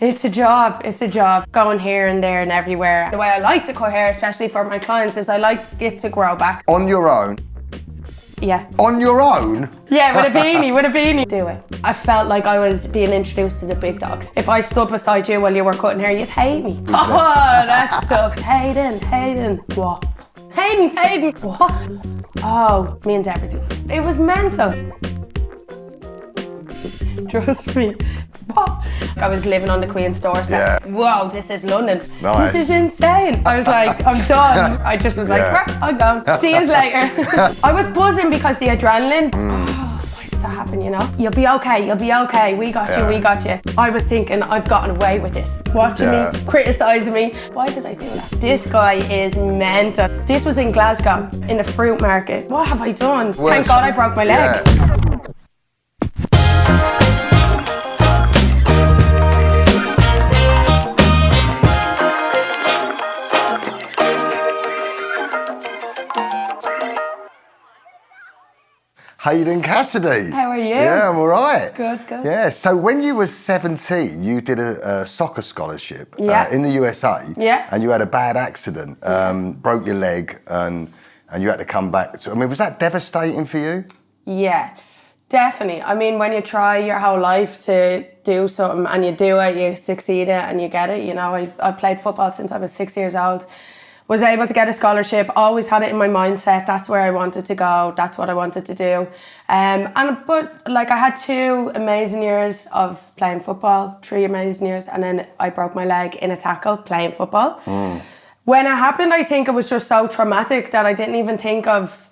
It's a job, going here and there and everywhere. The way I like to cut hair, especially for my clients, is I like it to grow back. On your own? Yeah. On your own? Yeah, with a beanie. Do it. I felt like I was being introduced to the big dogs. If I stood beside you while you were cutting hair, you'd hate me. Oh, that stuff. Hayden. What? Hayden. What? Oh, means everything. It was mental. Trust me. What? I was living on the Queen's doorstep. Yeah. Whoa, this is London. Nice. This is insane. I was like, I'm done. I just was like, I'm gone. See you later. I was buzzing because the adrenaline. Oh, why did that happen, you know? You'll be okay. We got you. I was thinking, I've gotten away with this. Watching me, criticising me. Why did I do that? This guy is mental. This was in Glasgow, in a fruit market. What have I done? Well, thank God I broke my leg. Yeah. Hayden Cassidy. How are you? Yeah, I'm all right. Good. Yeah, so when you were 17, you did a soccer scholarship in the USA. Yeah. And you had a bad accident, broke your leg, and you had to come back. So, I mean, was that devastating for you? Yeah, definitely. I mean, when you try your whole life to do something and you do it, you succeed it and you get it. You know, I played football since I was 6 years old. Was able to get a scholarship, always had it in my mindset, that's where I wanted to go, that's what I wanted to do. But like I had 2 amazing years of playing football, 3 amazing years, and then I broke my leg in a tackle playing football. When it happened, I think it was just so traumatic that I didn't even think of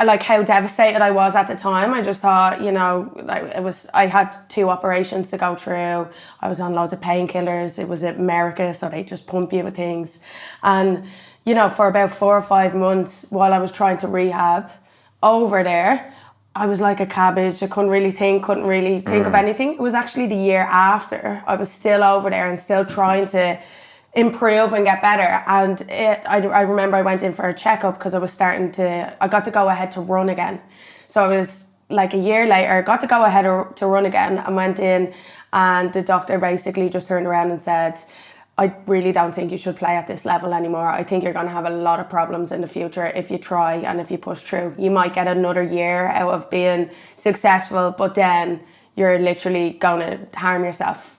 like how devastated I was at the time. I just thought, you know, like I had 2 operations to go through. I was on loads of painkillers. It was America, so they just pump you with things. And, you know, for about 4 or 5 months while I was trying to rehab over there, I was like a cabbage. I couldn't really think of anything. It was actually the year after I was still over there and still trying to improve and get better. And I remember I went in for a checkup because I got to go ahead to run again. So I was like a year later, got to go ahead to run again and went in, and the doctor basically just turned around and said, I really don't think you should play at this level anymore. I think you're going to have a lot of problems in the future if you try and if you push through. You might get another year out of being successful, but then you're literally going to harm yourself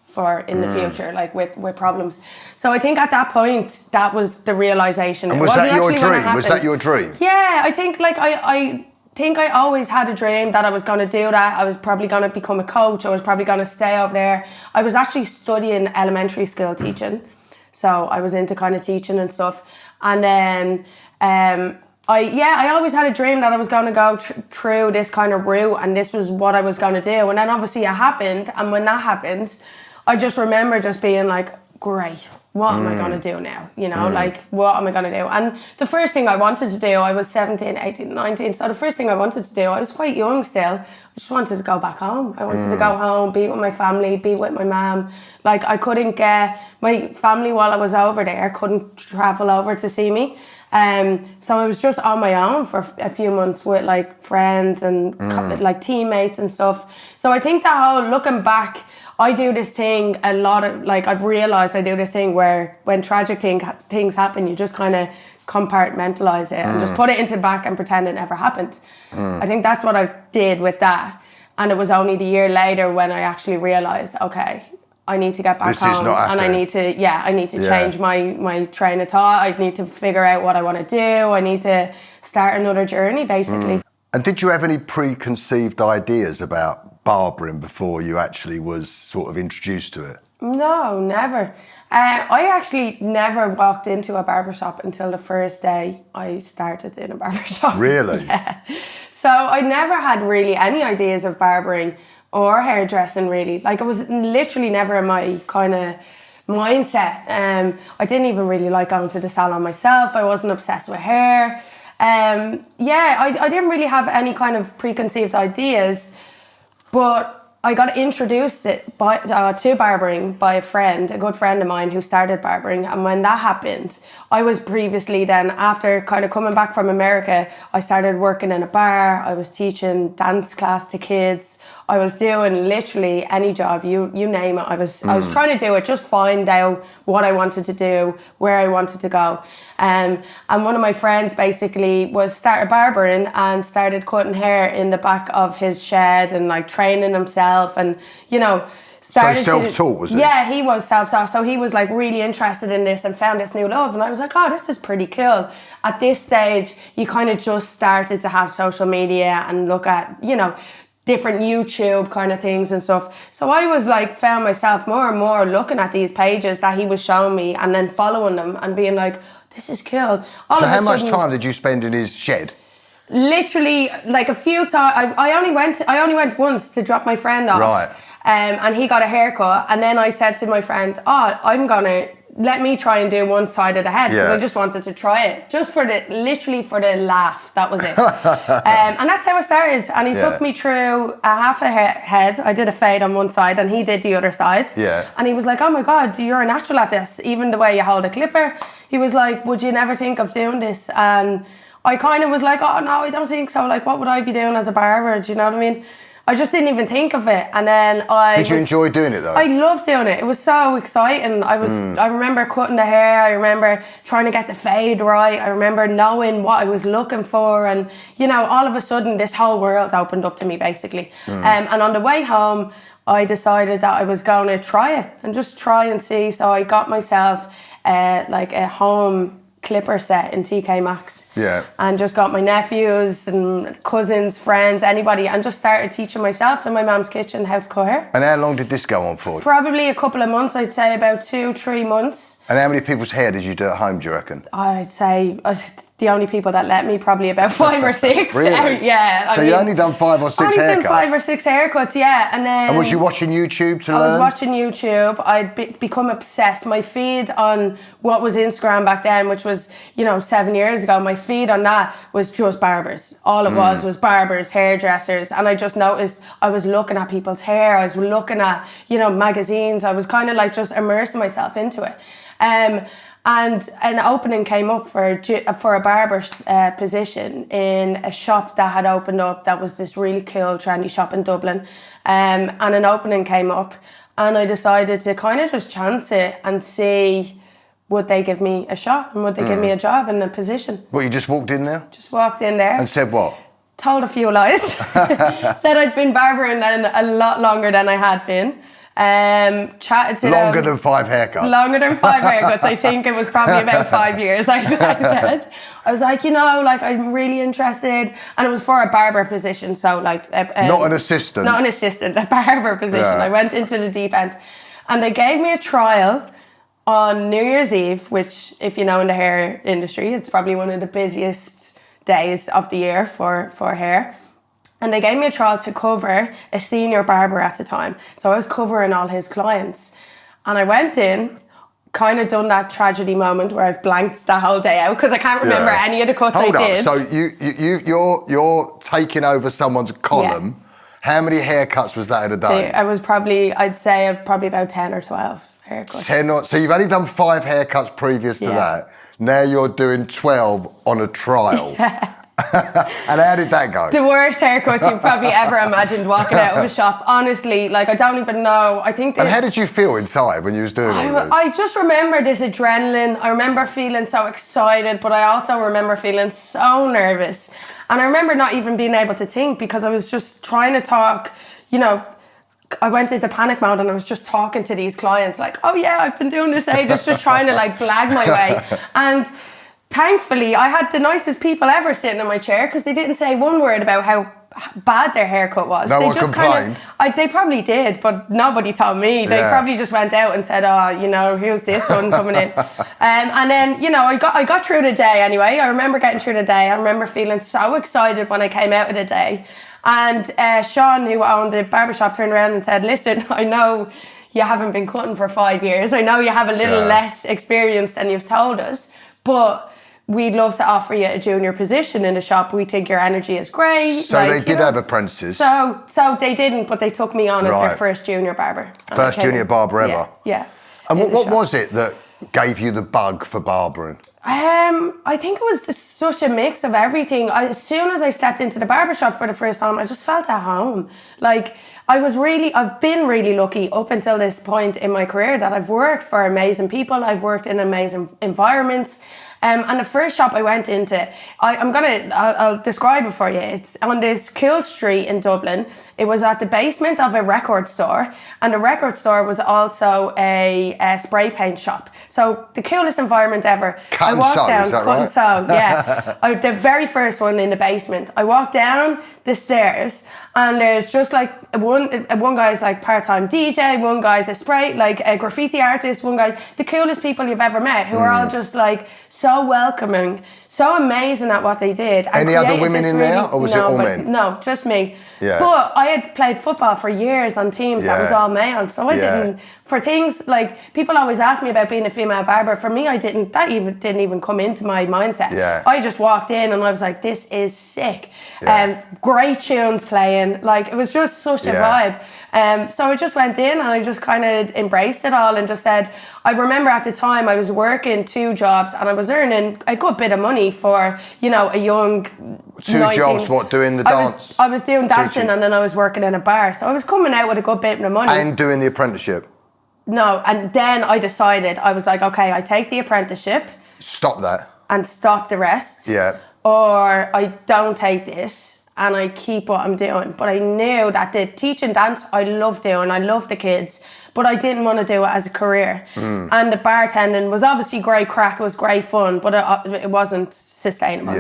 in the future, like with problems. So I think at that point, that was the realization. And was that your dream? Was that your dream? Yeah, I think like I think I always had a dream that I was going to do that. I was probably going to become a coach. I was probably going to stay over there. I was actually studying elementary school teaching. So I was into kind of teaching and stuff. And then I always had a dream that I was going to go through this kind of route and this was what I was going to do. And then obviously it happened. And when that happens, I just remember just being like, great, what am I going to do now? You know, like, what am I going to do? And the first thing I wanted to do, I was 17, 18, 19. So the first thing I wanted to do, I was quite young still. I just wanted to go back home. I wanted to go home, be with my family, be with my mum. Like, I couldn't get my family while I was over there, couldn't travel over to see me. So I was just on my own for a few months with like friends and like teammates and stuff. So I think that whole looking back, I do this thing a lot of, like I've realised I do this thing where when tragic things happen, you just kind of compartmentalize it and just put it into the back and pretend it never happened. I think that's what I did with that. And it was only the year later when I actually realised, okay, I need to get back home and I need to change my train of thought. I need to figure out what I want to do. I need to start another journey, basically. And did you have any preconceived ideas about barbering before you actually was sort of introduced to it? No, never. I actually never walked into a barbershop until the first day I started in a barbershop. Really? Yeah. So I never had really any ideas of barbering or hairdressing, really. Like, it was literally never in my kind of mindset. I didn't even really like going to the salon myself. I wasn't obsessed with hair. I didn't really have any kind of preconceived ideas, but I got introduced to barbering by a good friend of mine who started barbering. And when that happened, I was previously then, after kind of coming back from America, I started working in a bar. I was teaching dance class to kids. I was doing literally any job, you name it. I was trying to do it, just find out what I wanted to do, where I wanted to go. And one of my friends basically started barbering and started cutting hair in the back of his shed and like training himself, and So self-taught, was he? Yeah, he was self-taught. So he was like really interested in this and found this new love. And I was like, oh, this is pretty cool. At this stage, you kind of just started to have social media and look at, different YouTube kind of things and stuff. So I was like, found myself more and more looking at these pages that he was showing me and then following them and being like, this is cool. So how much time did you spend in his shed? Literally like a few times. I only went once to drop my friend off. Right. And he got a haircut, and then I said to my friend, let me try and do one side of the head, because I just wanted to try it, just literally for the laugh. That was it. And that's how it started. And he took me through a half a head. I did a fade on one side and he did the other side. Yeah. And he was like, oh my God, you're a natural at this. Even the way you hold a clipper. He was like, would you never think of doing this? And I kind of was like, oh no, I don't think so. Like, what would I be doing as a barber? Do you know what I mean? I just didn't even think of it. And then Did you enjoy doing it though? I loved doing it. It was so exciting. I remember cutting the hair. I remember trying to get the fade right. I remember knowing what I was looking for. And, all of a sudden this whole world opened up to me basically. And on the way home, I decided that I was going to try it and just try and see. So I got myself like a home clipper set in TK Maxx. Yeah. And just got my nephews and cousins, friends, anybody, and just started teaching myself in my mum's kitchen how to cut hair. And how long did this go on for? Probably a couple of months, I'd say about 2-3 months. And how many people's hair did you do at home, do you reckon? I'd say the only people that let me, probably about 5 or 6. Really? Yeah. So you only done 5 or 6 haircuts? Only done 5 or 6 haircuts, yeah. And then... And was you watching YouTube to learn? I was watching YouTube. I'd become obsessed. My feed on what was Instagram back then, which was, 7 years ago, my feed on that was just barbers. All it was barbers, hairdressers. And I just noticed I was looking at people's hair. I was looking at, magazines. I was kind of like just immersing myself into it. And an opening came up for a barber position in a shop that had opened up that was this really cool, trendy shop in Dublin. And an opening came up, and I decided to kind of just chance it and see, would they give me a shot and would they give me a job in a position. Well, you just walked in there? Just walked in there. And said what? Told a few lies. Said I'd been barbering a lot longer than I had been. Chatted to Longer them. than 5 haircuts. Longer than 5 haircuts. I think it was probably about 5 years, I said. I was like, I'm really interested. And it was for a barber position, so like... not an assistant. Not an assistant, a barber position. Yeah. I went into the deep end. And they gave me a trial on New Year's Eve, which, if you know in the hair industry, it's probably one of the busiest days of the year for hair. And they gave me a trial to cover a senior barber at the time. So I was covering all his clients. And I went in, kind of done that tragedy moment where I've blanked the whole day out because I can't remember any of the cuts I did. So you're taking over someone's column. Yeah. How many haircuts was that in a day? I was probably about 10 or 12 haircuts. So you've only done 5 haircuts previous to that. Now you're doing 12 on a trial. Yeah. And how did that go? The worst haircuts you've probably ever imagined walking out of a shop. Honestly, I don't even know. I think. And how did you feel inside when you was doing all this? I just remember this adrenaline. I remember feeling so excited, but I also remember feeling so nervous. And I remember not even being able to think because I was just trying to talk, I went into panic mode and I was just talking to these clients like, oh yeah, I've been doing this ages, just trying to blag my way. And thankfully, I had the nicest people ever sitting in my chair because they didn't say one word about how bad their haircut was. No they one just complained? They probably did, but nobody told me. They probably just went out and said, who's this one coming in? And then, I got through the day anyway. I remember getting through the day. I remember feeling so excited when I came out of the day. And Sean, who owned the barbershop, turned around and said, listen, I know you haven't been cutting for 5 years. I know you have a little less experience than you've told us, but we'd love to offer you a junior position in the shop. We think your energy is great. So they did have apprentices? So they didn't, but they took me on as their first junior barber. First junior barber ever? Yeah. And what was it that gave you the bug for barbering? I think it was just such a mix of everything. As soon as I stepped into the barbershop for the first time, I just felt at home. I've been really lucky up until this point in my career that I've worked for amazing people. I've worked in amazing environments. And the first shop I went into, I'll describe it for you. It's on this cool street in Dublin. It was at the basement of a record store, and the record store was also a spray paint shop. So the coolest environment ever. Cut and sew, is that right? Cut and sew, yeah. The very first one in the basement. I walked down the stairs, and there's just like one guy's like part-time DJ, one guy's a graffiti artist, one guy, the coolest people you've ever met, who are all just like so welcoming, so amazing at what they did. Any other women in there, or was it all men? No, just me. Yeah. But I had played football for years on teams that was all male, so I didn't, for things like, people always ask me about being a female barber. For me, that didn't even come into my mindset. Yeah. I just walked in and I was like, this is sick. Great tunes playing, like it was just such a vibe. So I just went in and I just kind of embraced it all and just said, I remember at the time I was working 2 jobs and I was earning a good bit of money for, a young 2 jobs, what, doing the dance? I was doing dancing and then I was working in a bar. So I was coming out with a good bit of money. And doing the apprenticeship? No, and then I decided, I was like, okay, I take the apprenticeship. Stop that. And stop the rest. Yeah. Or I don't take this and I keep what I'm doing. But I knew that the teaching dance, I love doing. I love the kids. But I didn't want to do it as a career. And the bartending was obviously great crack. It was great fun, but it wasn't sustainable,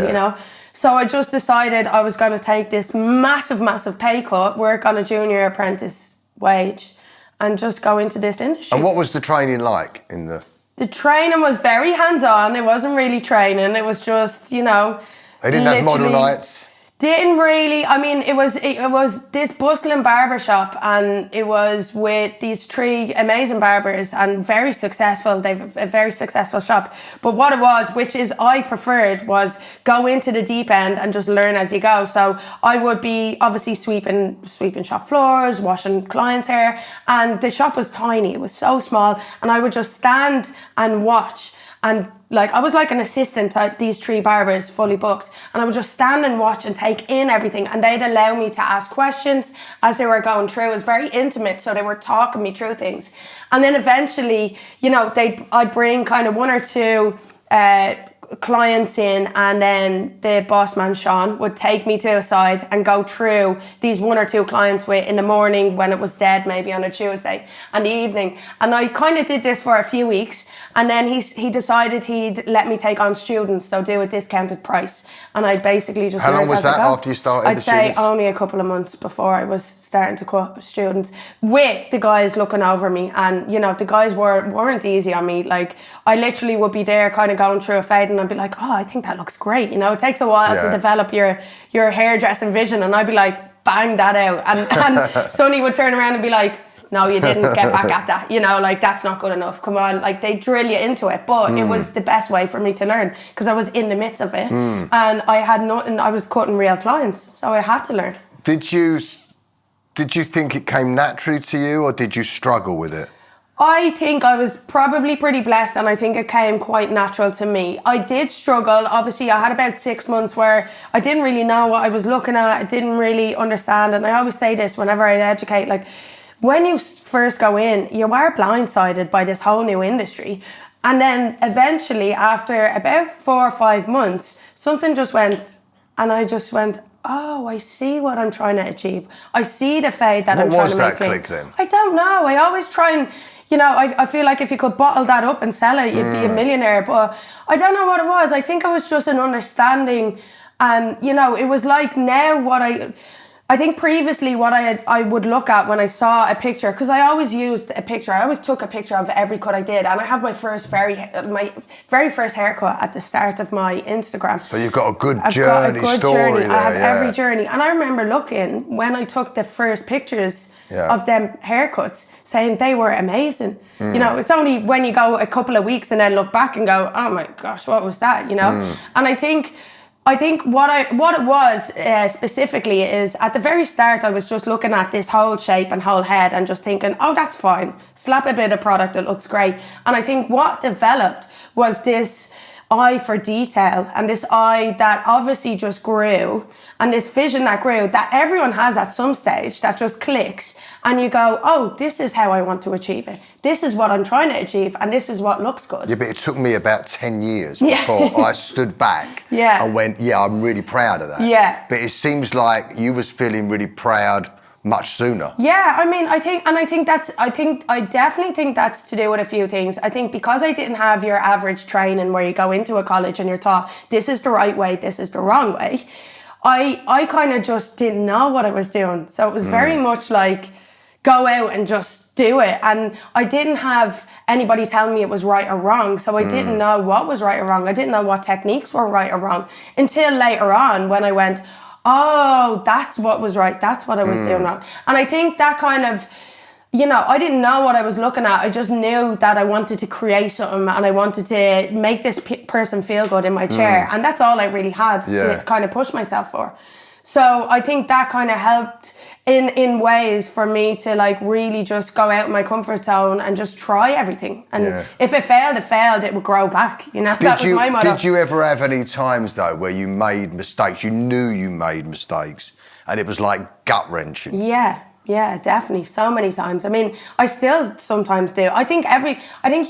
So I just decided I was going to take this massive, massive pay cut, work on a junior apprentice wage, and just go into this industry. And what was the training like in the... The training was very hands-on. It wasn't really training. It was just, They didn't have model nights? Didn't really. I mean, it was this bustling barbershop, and it was with these 3 amazing barbers and very successful. They've a very successful shop. But what it was, which is I preferred, was go into the deep end and just learn as you go. So I would be obviously sweeping shop floors, washing clients' hair, and the shop was tiny. It was so small, and I would just stand and watch. And I was like an assistant to these 3 barbers, fully booked, and I would just stand and watch and take in everything, and they'd allow me to ask questions as they were going through. It was very intimate, so they were talking me through things. And then eventually, I'd bring kind of 1 or 2 clients in, and then the boss man Sean would take me to a side and go through these 1 or 2 clients in the morning when it was dead, maybe on a Tuesday, and the evening. And I kind of did this for a few weeks, and then he decided he'd let me take on students, so do a discounted price. And I basically just... How long was that after you started the students? I'd say only a couple of months before I was starting to cut students, with the guys looking over me. And the guys weren't easy on me. Like, I literally would be there kind of going through a fade, and I'd be like, oh, I think that looks great. It takes a while to develop your hairdressing vision, and I'd be like, bang that out. And Sonny would turn around and be like, no, you didn't get back at that. That's not good enough. Come on. They drill you into it. But it was the best way for me to learn, because I was in the midst of it. And I had nothing. I was cutting real clients, so I had to learn. Did you think it came naturally to you, or did you struggle with it? I think I was probably pretty blessed, and I think it came quite natural to me. I did struggle. Obviously, I had about 6 months where I didn't really know what I was looking at. I didn't really understand. And I always say this whenever I educate, when you first go in, you are blindsided by this whole new industry. And then eventually, after about 4 or 5 months, something just went, and I just went, oh, I see what I'm trying to achieve. I see the fade that I'm trying to make. What was that click then? I don't know. I always try and, I feel like if you could bottle that up and sell it, you'd be a millionaire. But I don't know what it was. I think it was just an understanding. And, it was like now I think previously what I would look at when I saw a picture, because I always used a picture. I always took a picture of every cut I did, and I have my very first haircut at the start of my Instagram. So you've got a good journey story there. I have every journey, and I remember looking when I took the first pictures of them haircuts, saying they were amazing. It's only when you go a couple of weeks and then look back and go, oh my gosh, what was that? And I think what it was specifically is, at the very start, I was just looking at this whole shape and whole head and just thinking, oh, that's fine. Slap a bit of product, it looks great. And I think what developed was this eye for detail and this eye that obviously just grew, and this vision that grew that everyone has at some stage that just clicks, and you go, oh, this is how I want to achieve it. This is what I'm trying to achieve, and this is what looks good. Yeah, but it took me about 10 years before I stood back and went, yeah, I'm really proud of that. Yeah. But it seems like you was feeling really proud much sooner. Yeah, I mean, I definitely think that's to do with a few things. I think because I didn't have your average training where you go into a college and you're taught this is the right way, this is the wrong way, I kind of just didn't know what I was doing. So it was very much like, go out and just do it. And I didn't have anybody telling me it was right or wrong. So I didn't know what was right or wrong. I didn't know what techniques were right or wrong until later on when I went, oh, that's what was right. That's what I was doing wrong. And I think that kind of, you know, I didn't know what I was looking at. I just knew that I wanted to create something and I wanted to make this person feel good in my chair. And that's all I really had to kind of push myself for. So I think that kind of helped in ways for me to like really just go out of my comfort zone and just try everything. And if it failed, it would grow back. You know, that was my motto. Did you ever have any times though where you made mistakes, you knew you made mistakes and it was like gut wrenching? Yeah, definitely. So many times. I mean, I still sometimes do. I think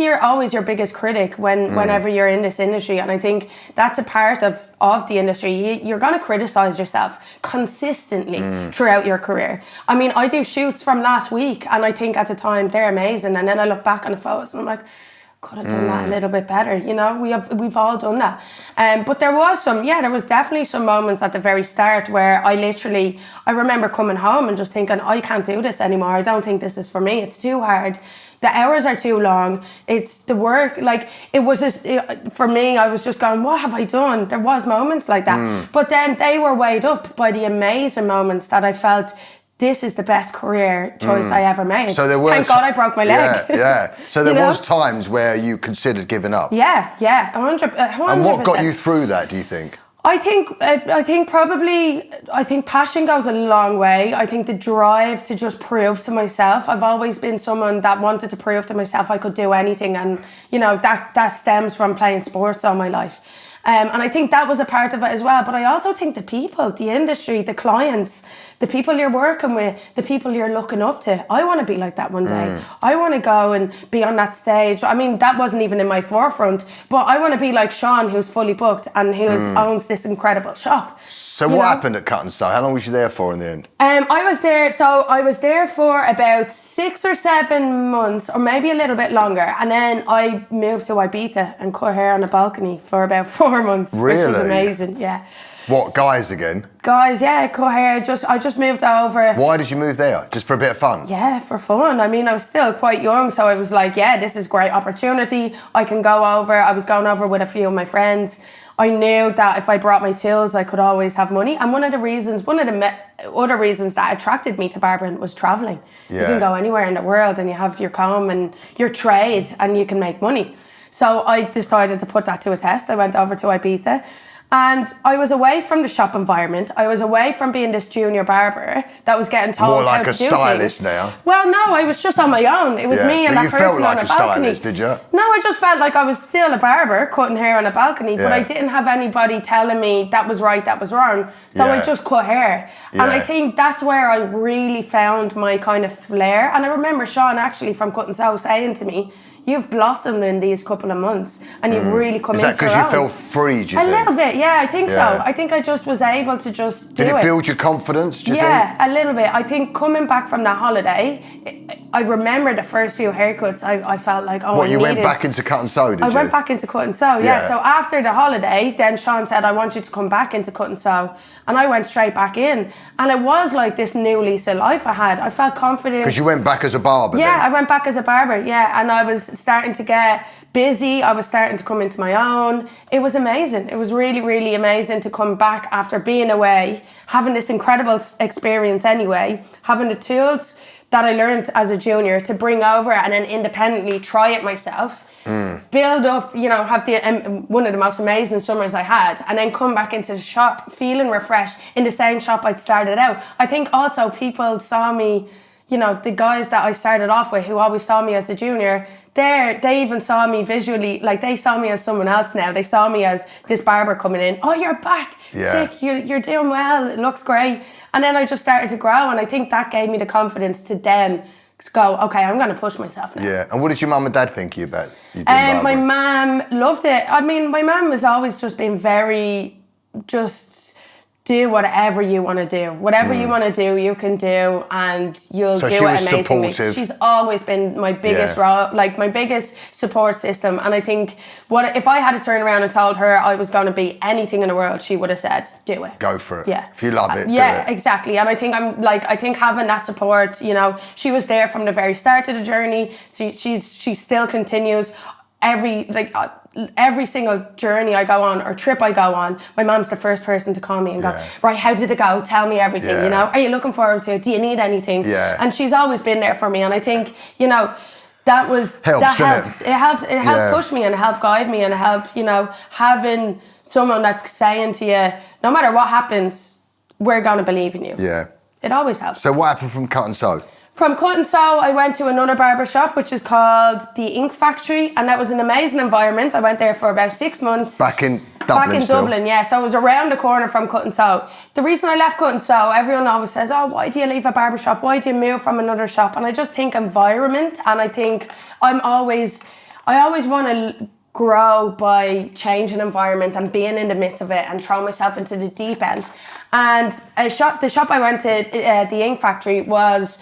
you're always your biggest critic whenever you're in this industry. And I think that's a part of the industry. You're going to criticize yourself consistently throughout your career. I mean, I do shoots from last week and I think at the time they're amazing. And then I look back on the photos and I'm like, could have done that a little bit better, you know. We've all done that, but there was definitely some moments at the very start where I remember coming home and just thinking, I can't do this anymore. I don't think this is for me. It's too hard. The hours are too long. It's the work. Like it was just for me. I was just going, what have I done? There was moments like that, but then they were weighed up by the amazing moments that I felt. This is the best career choice I ever made. So there were Thank God I broke my leg. Yeah. So there was times where you considered giving up. Yeah, 100%. And what got you through that, do you think? I think passion goes a long way. I think the drive to just prove to myself. I've always been someone that wanted to prove to myself I could do anything, and you know that stems from playing sports all my life. And I think that was a part of it as well. But I also think the people, the industry, the clients, the people you're working with, the people you're looking up to. I want to be like that one day. I want to go and be on that stage. I mean, that wasn't even in my forefront, but I want to be like Sean, who's fully booked and who owns this incredible shop. So what happened at Cut and Sew? How long was you there for in the end? I was there for about 6 or 7 months, or maybe a little bit longer. And then I moved to Ibiza and cut hair on a balcony for about 4 months, which was amazing. Yeah. What, guys again? Guys, yeah, cut hair. I just moved over. Why did you move there? Just for a bit of fun? Yeah, for fun. I mean, I was still quite young, so I was like, yeah, this is a great opportunity. I can go over. I was going over with a few of my friends. I knew that if I brought my tools, I could always have money. And one of the other reasons that attracted me to barbering was traveling. Yeah. You can go anywhere in the world and you have your comb and your trade and you can make money. So I decided to put that to a test. I went over to Ibiza. And I was away from the shop environment. I was away from being this junior barber that was getting told how to do things. More like a stylist now. Well, no, I was just on my own. It was me and that person on a balcony. You felt like a stylist, did you? No, I just felt like I was still a barber cutting hair on a balcony, but I didn't have anybody telling me that was right, that was wrong. So I just cut hair. And I think that's where I really found my kind of flair. And I remember Sean actually from Cut and Sew saying to me, you've blossomed in these couple of months and you've really come into your own. Is that because you felt free, do you think? A little bit, yeah, I think so. I think I just was able to just do it. Did it build your confidence, do you think? Yeah, a little bit. I think coming back from that holiday, I remember the first few haircuts, I felt like, you went back into Cut and Sew, did you? I went back into Cut and Sew, yeah. So after the holiday, then Sean said, I want you to come back into Cut and Sew. And I went straight back in. And it was like this new lease of life I had. I felt confident. Because you went back as a barber then? I went back as a barber, yeah. And I was starting to get busy. I was starting to come into my own. It was amazing. It was really, really amazing to come back after being away, having this incredible experience anyway, having the tools that I learned as a junior to bring over and then independently try it myself. Build up, have one of the most amazing summers I had, and then come back into the shop feeling refreshed in the same shop I started out. I think also people saw me, the guys that I started off with who always saw me as a junior, they even saw me visually, like they saw me as someone else now. They saw me as this barber coming in. Oh, you're back. Yeah. Sick. You're doing well. It looks great. And then I just started to grow, and I think that gave me the confidence to then go, okay, I'm going to push myself now. Yeah. And what did your mum and dad think of you about you doing barbering? My mum loved it. I mean, my mum has always just been very do whatever you want to do. Whatever you want to do, you can do, and you'll do it amazingly. Supportive. She's always been my biggest role, like my biggest support system. And I think if I had to turn around and told her I was going to be anything in the world, she would have said, do it. Go for it. Yeah. If you love it, yeah, do it. Exactly. And I think having that support, she was there from the very start of the journey. So she still continues. Every single journey I go on or trip I go on, my mom's the first person to call me and go, right, how did it go? Tell me everything, Are you looking forward to it? Do you need anything? Yeah. And she's always been there for me. And I think, that helped. It helped push me and helped guide me and helped, having someone that's saying to you, no matter what happens, we're going to believe in you. Yeah. It always helps. So what happened from cut and sew? From cut and sew, I went to another barber shop, which is called the Ink Factory, and that was an amazing environment. I went there for about 6 months. Back in Dublin Dublin, yeah. So it was around the corner from cut and sew. The reason I left cut and sew, everyone always says, oh, why do you leave a barber shop? Why do you move from another shop? And I just think environment, and I think I always want to grow by changing environment and being in the midst of it and throw myself into the deep end. And the shop I went to, the Ink Factory, was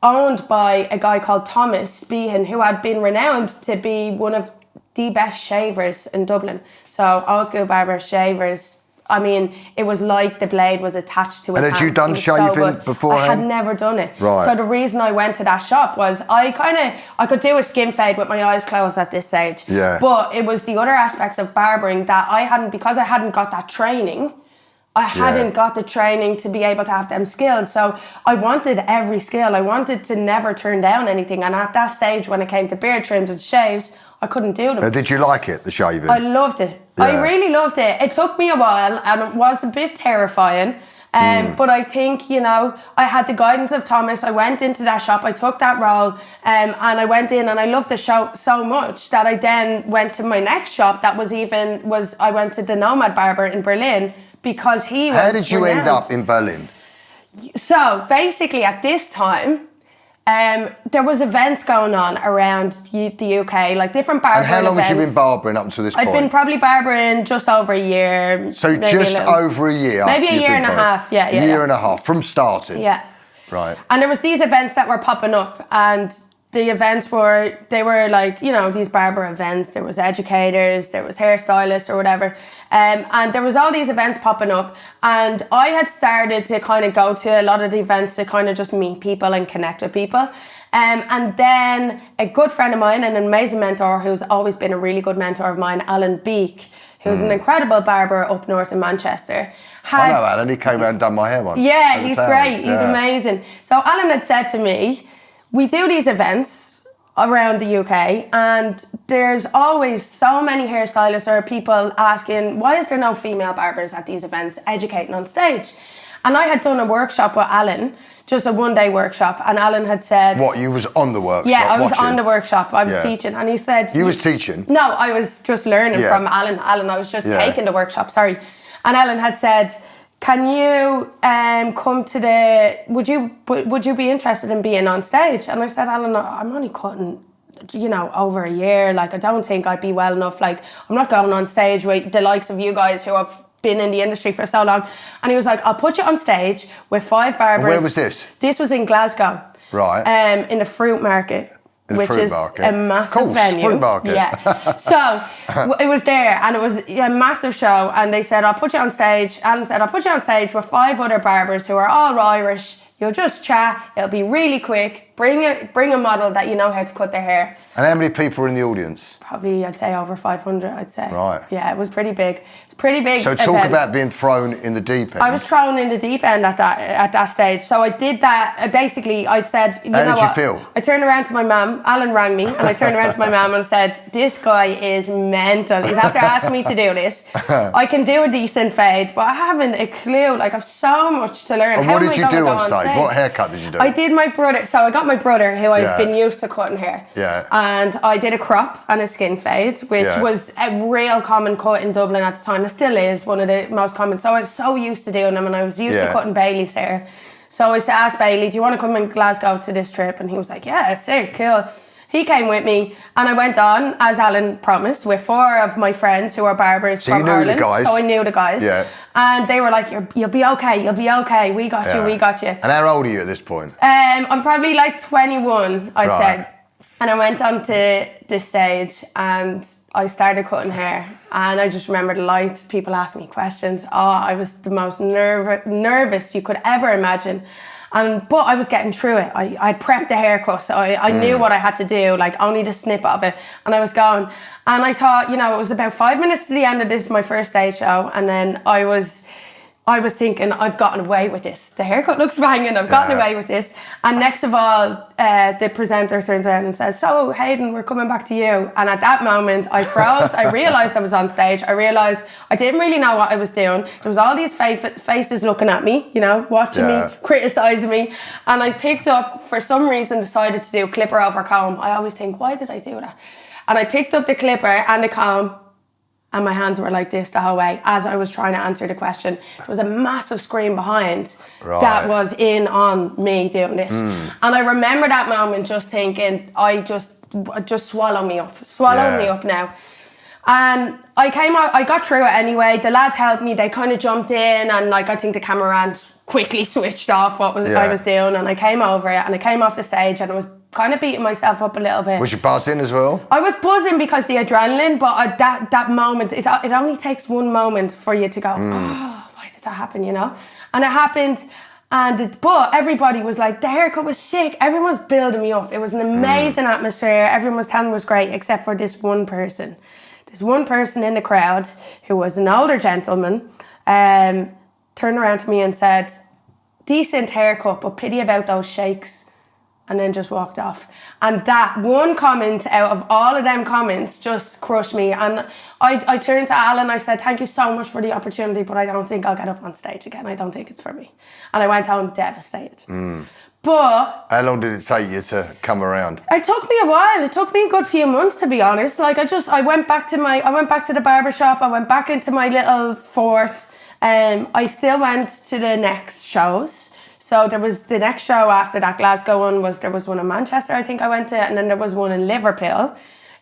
owned by a guy called Thomas Behan, who had been renowned to be one of the best shavers in Dublin. So old school barber shavers. I mean, it was like the blade was attached to his hand. And had you done shaving beforehand? I had never done it. Right. So the reason I went to that shop was I could do a skin fade with my eyes closed at this stage. Yeah. But it was the other aspects of barbering that because I hadn't got that training. I hadn't got the training to be able to have them skills. So I wanted every skill. I wanted to never turn down anything. And at that stage, when it came to beard trims and shaves, I couldn't do them. Did you like it, the shaving? I loved it. Yeah. I really loved it. It took me a while and it was a bit terrifying. But I think, I had the guidance of Thomas. I went into that shop, I took that role, and I went in and I loved the show so much that I then went to my next shop I went to the Nomad Barber in Berlin, because he was How did you renowned. end up in Berlin? So basically at this time, there was events going on around the UK, like different barbering events. And how long had you been barbering up until this point? I'd been probably barbering just over a year. So just over a year? Maybe a year and a half, yeah. A year and a half, from starting? Yeah. Right. And there was these events that were popping up, and the events were like, these barber events. There was educators, there was hairstylists or whatever. And there was all these events popping up. And I had started to kind of go to a lot of the events to kind of just meet people and connect with people. And then a good friend of mine, and an amazing mentor who's always been a really good mentor of mine, Alan Beek, who's an incredible barber up north in Manchester. I know Alan, he came around and done my hair once. Yeah, he's great, he's amazing. So Alan had said to me, we do these events around the UK, and there's always so many hairstylists or people asking, why is there no female barbers at these events educating on stage? And I had done a workshop with Alan, just a one-day workshop, and Alan had said... What, you was on the workshop? Yeah, I was watching? On the workshop, I was teaching, and he said... You was teaching? No, I was just learning from Alan. I was just taking the workshop, sorry. And Alan had said, can you come to would you be interested in being on stage? And I said, Alan, I'm only cutting, over a year. Like, I don't think I'd be well enough. Like, I'm not going on stage with the likes of you guys who have been in the industry for so long. And he was like, I'll put you on stage with 5 barbers. And where was this? This was in Glasgow. Right. In the fruit market. Which is market. A massive venue. Fruit market. Yeah. So it was there, and it was a massive show. And they said, I'll put you on stage. Alan said, I'll put you on stage with 5 other barbers who are all Irish. You'll just chat. It'll be really quick. Bring a model that you know how to cut their hair. And how many people were in the audience? Probably, I'd say over 500, I'd say. Right. Yeah, it was pretty big. It's pretty big. So talk about being thrown in the deep end. I was thrown in the deep end at that stage. So I did that. Basically, I said, you know what? How did you feel? I turned around to my mum. Alan rang me, and I turned around to my mum and said, this guy is mental. He's after asking me to do this. I can do a decent fade, but I haven't a clue. Like, I've so much to learn. And How what am did I you gonna do go on stage? What haircut did you do? I did my brother. So I got my brother, who I've been used to cutting hair. Yeah. And I did a crop and a skin fade, which was a real common cut in Dublin at the time. It still is one of the most common. So I was so used to doing them, and I was used to cutting Bailey's hair. So I asked Bailey, do you want to come in Glasgow to this trip? And he was like, yeah, sick, cool. He came with me, and I went on, as Alan promised, with 4 of my friends who are barbers from Ireland. The guys. So I knew the guys. Yeah. And they were like, you'll be okay, you'll be okay. We got you, we got you. And how old are you at this point? I'm probably like 21, I'd say. And I went on to the stage, and I started cutting hair. And I just remember the lights, people asked me questions. Oh, I was the most nervous you could ever imagine. But I was getting through it. I prepped the haircut, so I knew what I had to do, like only the snippet of it, and I was going. And I thought, you know, it was about 5 minutes to the end of this, my first stage show, and then I was thinking, I've gotten away with this. The haircut looks banging, I've gotten away with this. And next of all, the presenter turns around and says, so Hayden, we're coming back to you. And at that moment, I froze. I realised I was on stage. I realised I didn't really know what I was doing. There was all these faces looking at me, you know, watching me, criticising me. And I picked up, for some reason, decided to do clipper over comb. I always think, why did I do that? And I picked up the clipper and the comb, and my hands were like this the whole way as I was trying to answer the question. There was a massive screen behind that was in on me doing this. And I remember that moment just thinking, just swallow me up. Swallow me up now. And I came out, I got through it anyway. The lads helped me, they kind of jumped in, and like I think the cameraman quickly switched off what I was doing, and I came over it, and I came off the stage, and I was kind of beating myself up a little bit. Was you buzzing as well? I was buzzing because the adrenaline, but that moment, it only takes one moment for you to go, oh, why did that happen, you know? And it happened, but everybody was like, the haircut was sick. Everyone was building me up. It was an amazing atmosphere. Everyone was telling me it was great, except for this one person. This one person in the crowd, who was an older gentleman, turned around to me and said, decent haircut, but pity about those shakes. And then just walked off. And that one comment out of all of them comments just crushed me. And I turned to Alan, I said, thank you so much for the opportunity, but I don't think I'll get up on stage again. I don't think it's for me. And I went home devastated. But how long did it take you to come around? It took me a while. It took me a good few months, to be honest. Like I went back to the barbershop. I went back into my little fort. I still went to the next shows. So there was the next show after that Glasgow one there was one in Manchester, I think I went to, and then there was one in Liverpool.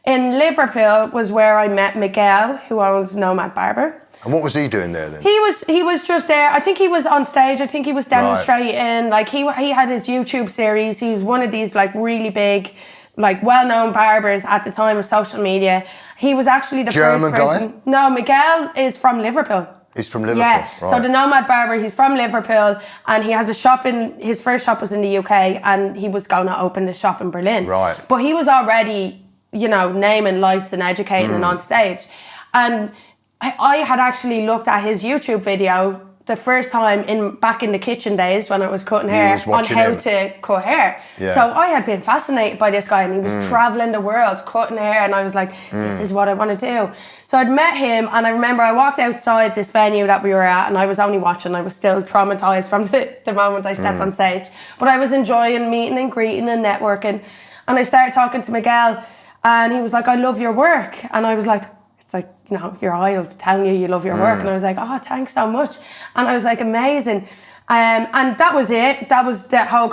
In Liverpool was where I met Miguel, who owns Nomad Barber. And what was he doing there then? He was just there. I think he was on stage. I think he was demonstrating. Like he had his YouTube series. He was one of these like really big, like well-known barbers at the time of social media. He was actually the German first person. guy? No, Miguel is from Liverpool. He's from Liverpool. Yeah, so the Nomad Barber, he's from Liverpool, and he has a shop his first shop was in the UK, and he was going to open the shop in Berlin. Right. But he was already, you know, naming lights and educating and on stage. And I had actually looked at his YouTube video the first time back in the kitchen days when I was cutting hair on how to cut hair. Yeah. So I had been fascinated by this guy, and he was traveling the world cutting hair, and I was like, this is what I want to do. So I'd met him, and I remember I walked outside this venue that we were at, and I was only watching. I was still traumatized from the moment I stepped on stage, but I was enjoying meeting and greeting and networking. And I started talking to Miguel, and he was like, I love your work. And I was like, it's like, you know, your idol telling you love your work. And I was like, oh, thanks so much. And I was like, amazing. And that was it. That was the whole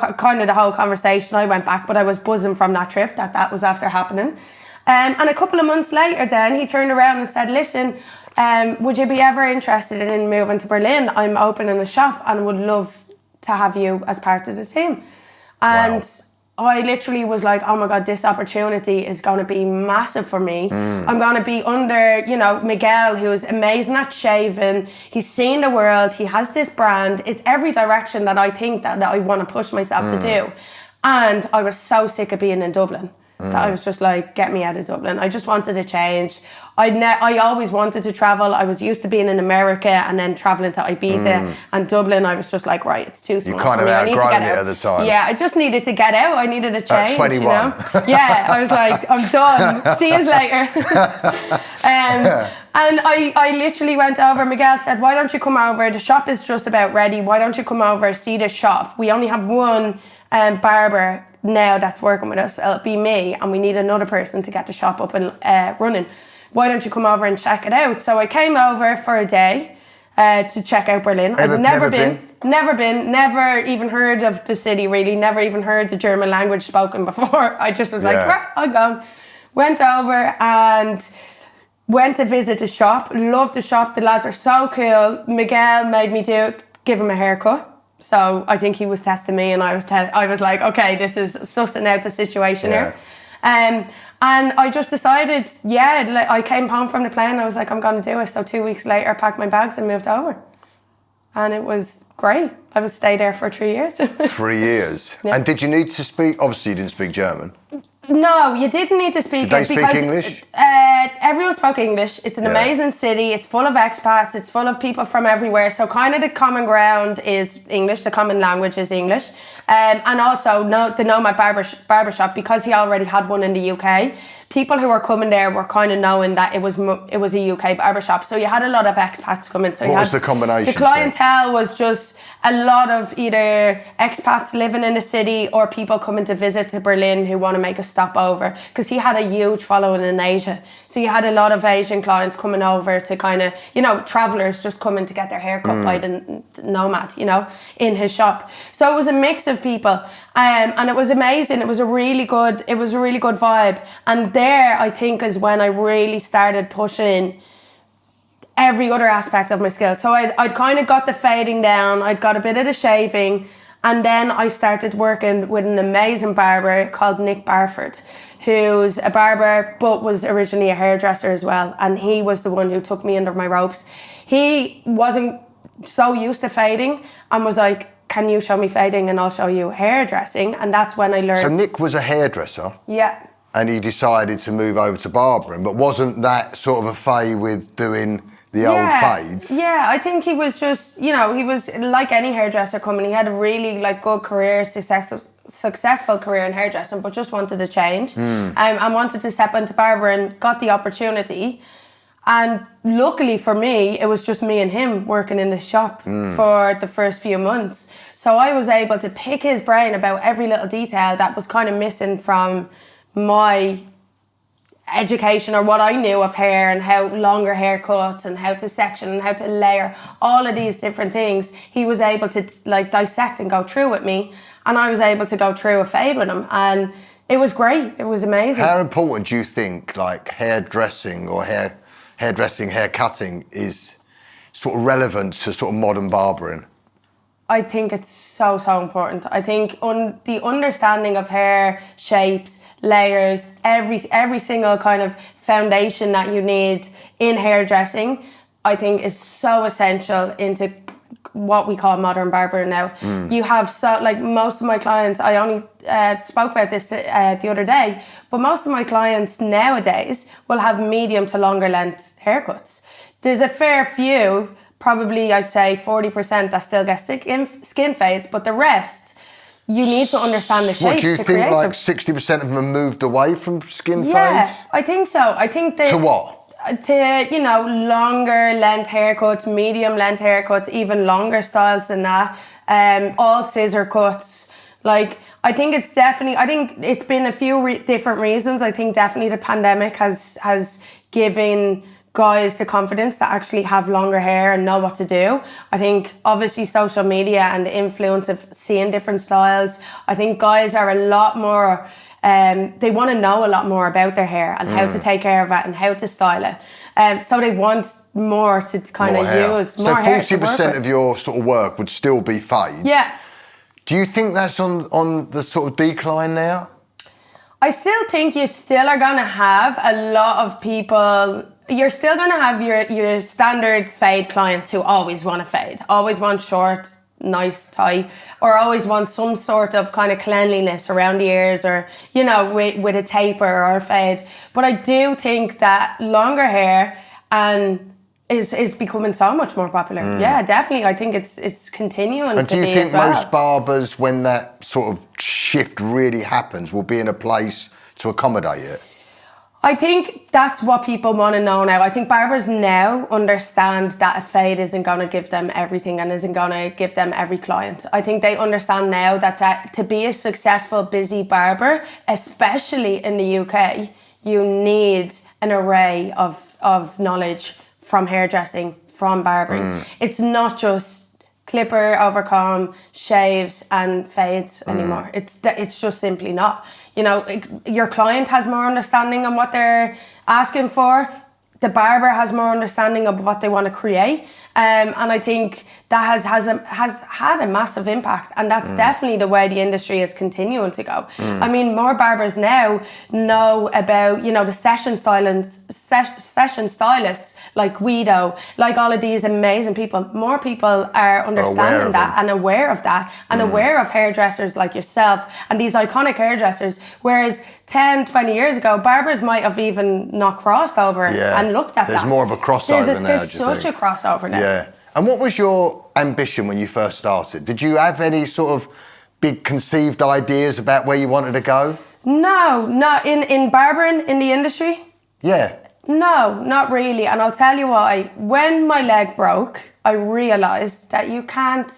conversation. I went back, but I was buzzing from that trip that was after happening. And a couple of months later then, he turned around and said, listen, would you be ever interested in moving to Berlin? I'm opening a shop and would love to have you as part of the team. And I literally was like, oh my God, this opportunity is going to be massive for me. I'm going to be under, you know, Miguel, who's amazing at shaving. He's seen the world. He has this brand. It's every direction that I think that I want to push myself to do. And I was so sick of being in Dublin. that I was just like, get me out of Dublin. I just wanted a change. I always wanted to travel. I was used to being in America and then traveling to Ibiza and Dublin. I was just like, right, it's too small. You kind of outgrown it at the time. Yeah, I just needed to get out. I needed a change. At 21. You know? Yeah, I was like, I'm done. See you later. And I literally went over. Miguel said, why don't you come over? The shop is just about ready. Why don't you come over, see the shop? We only have one barber now that's working with us. It'll be me, and we need another person to get the shop up and running. Why don't you come over and check it out? So I came over for a day to check out Berlin. I've never been, never even heard of the city really, never even heard the German language spoken before. I just was like, right, I'll go. Went over and went to visit the shop. Loved the shop. The lads are so cool. Miguel made me give him a haircut. So I think he was testing me, and I was like, okay, this is sussing out the situation here. And I just decided, I came home from the plane. I was like, I'm going to do it. So 2 weeks later, I packed my bags and moved over. And it was great. I would stay there for 3 years. 3 years. Yeah. And did you need to speak? Obviously, you didn't speak German. No, you didn't need to speak it. Did they speak English? Everyone spoke English. It's an amazing city. It's full of expats. It's full of people from everywhere. So kind of the common ground is English. The common language is English. And also the Nomad barbershop, because he already had one in the UK, people who were coming there were kind of knowing that it was a UK barbershop. So you had a lot of expats coming. So what was the combination? The clientele was just a lot of either expats living in the city or people coming to visit to Berlin who want to make a stop over, because he had a huge following in Asia. So you had a lot of Asian clients coming over to kind of, travelers just coming to get their hair cut by the Nomad, in his shop. So it was a mix of people, and it was amazing. It was a really good vibe. And there, I think, is when I really started pushing every other aspect of my skills. So I'd kind of got the fading down, I'd got a bit of the shaving, and then I started working with an amazing barber called Nick Barford, who's a barber but was originally a hairdresser as well, and he was the one who took me under my ropes. He wasn't so used to fading and was like, can you show me fading and I'll show you hairdressing? And that's when I learned. So Nick was a hairdresser? Yeah. And he decided to move over to barbering, but wasn't that sort of a fay with doing the old fades? Yeah, I think he was just, he was like any hairdresser coming. He had a really good career, successful career in hairdressing, but just wanted to change and wanted to step into barbering, got the opportunity. And luckily for me, it was just me and him working in the shop for the first few months. So I was able to pick his brain about every little detail that was kind of missing from my education or what I knew of hair, and how longer haircuts and how to section and how to layer, all of these different things. He was able to dissect and go through with me, and I was able to go through a fade with him, and it was great. It was amazing. How important do you think hairdressing or hair cutting is sort of relevant to sort of modern barbering? I think it's so important. I think the understanding of hair shapes, layers, every single kind of foundation that you need in hairdressing, I think is so essential into what we call modern barbering now. You have most of my clients, I only spoke about this the other day, but most of my clients nowadays will have medium to longer length haircuts. There's a fair few, probably I'd say 40% that still get skin fades, but the rest, you need to understand the shapes. What, do you think 60% of them have moved away from skin fades? Yeah, I think so. I think to what? To, longer length haircuts, medium length haircuts, even longer styles than that, all scissor cuts. I think it's been a few different reasons. I think definitely the pandemic has given guys the confidence to actually have longer hair and know what to do. I think obviously social media and the influence of seeing different styles, I think guys are a lot more, they want to know a lot more about their hair and how to take care of it and how to style it. So they want more to kind of use more hair. So 40% of your sort of work would still be fades? Yeah. Do you think that's on the sort of decline now? I still think you still are going to have a lot of people. You're still going to have your standard fade clients who always want to fade, always want short nice tie, or always want some sort of kind of cleanliness around the ears, or, you know, with a taper or a fade. But I do think that longer hair is becoming so much more popular. Yeah, definitely. I think it's continuing to be as well. And do you think most barbers, when that sort of shift really happens, will be in a place to accommodate it? I think that's what people want to know now. I think barbers now understand that a fade isn't going to give them everything and isn't going to give them every client. I think they understand now that to be a successful, busy barber, especially in the UK, you need an array of knowledge from hairdressing, from barbering. It's not just clipper, overcomb, shaves and fades anymore. It's just simply not. You know, your client has more understanding on what they're asking for. The barber has more understanding of what they want to create. And I think that has had a massive impact. And that's definitely the way the industry is continuing to go. I mean, more barbers now know about, you know, the session stylists like Guido, like all of these amazing people. More people are understanding that and aware of that, and aware of hairdressers like yourself and these iconic hairdressers. Whereas 10, 20 years ago, barbers might have even not crossed over and looked at that. There's more of a crossover now. There's such a crossover now. Yeah. And what was your ambition when you first started? Did you have any sort of big conceived ideas about where you wanted to go? No, not in barbering, in the industry. Yeah. No, not really. And I'll tell you why. When my leg broke, I realised that you can't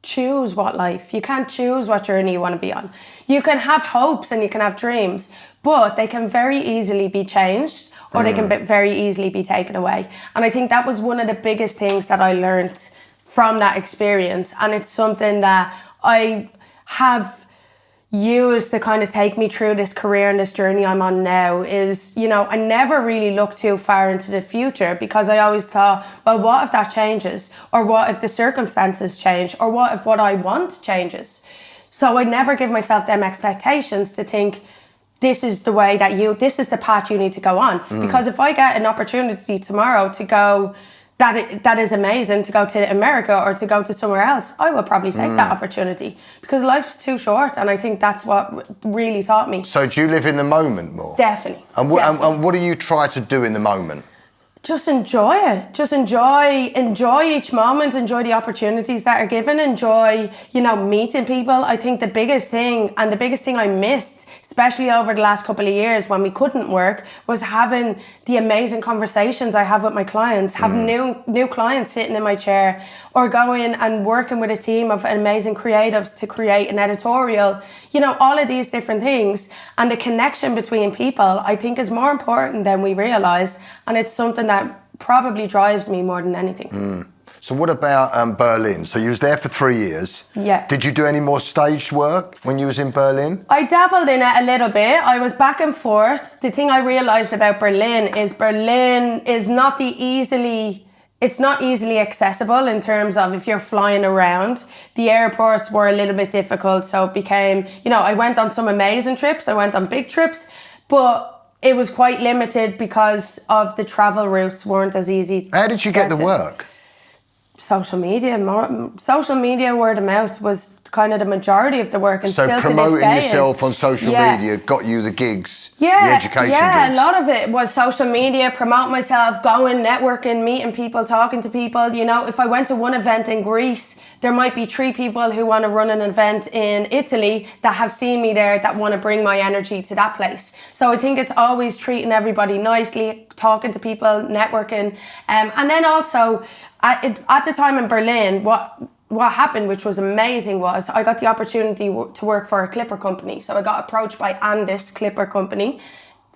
choose you can't choose what journey you want to be on. You can have hopes and you can have dreams, but they can very easily be changed, or they can very easily be taken away. And I think that was one of the biggest things that I learned from that experience. And it's something that I have used to kind of take me through this career and this journey I'm on now. Is, you know, I never really looked too far into the future, because I always thought, well, what if that changes? Or what if the circumstances change? Or what if what I want changes? So I never give myself them expectations to think, this is the way this is the path you need to go on. Because if I get an opportunity tomorrow to go, that is amazing, to go to America or to go to somewhere else, I will probably take that opportunity, because life's too short. And I think that's what really taught me. So do you live in the moment more? Definitely. And what do you try to do in the moment? Just enjoy it. Just enjoy each moment, enjoy the opportunities that are given, enjoy, you know, meeting people. I think the biggest thing I missed, especially over the last couple of years when we couldn't work, was having the amazing conversations I have with my clients, having new clients sitting in my chair, or going and working with a team of amazing creatives to create an editorial. You know, all of these different things, and the connection between people, I think, is more important than we realise, and it's something that probably drives me more than anything. So what about Berlin? So you was there for 3 years. Yeah. Did you do any more stage work when you was in Berlin? I dabbled in it a little bit. I was back and forth. The thing I realised about Berlin is not it's not easily accessible in terms of if you're flying around. The airports were a little bit difficult, so it became, you know, I went on some amazing trips, I went on big trips, but it was quite limited because of the travel routes weren't as easy. How did you get the work? Social media, word of mouth was kind of the majority of the work, and so still promoting to this day yourself on social media got you the gigs, the education gigs. A lot of it was social media, promote myself, going, networking, meeting people, talking to people. You know, if I went to one event in Greece, there might be 3 people who want to run an event in Italy that have seen me there, that want to bring my energy to that place. So I think it's always treating everybody nicely, talking to people, networking. And then also, at the time in Berlin, what happened, which was amazing, was I got the opportunity to work for a clipper company. So I got approached by Andis Clipper Company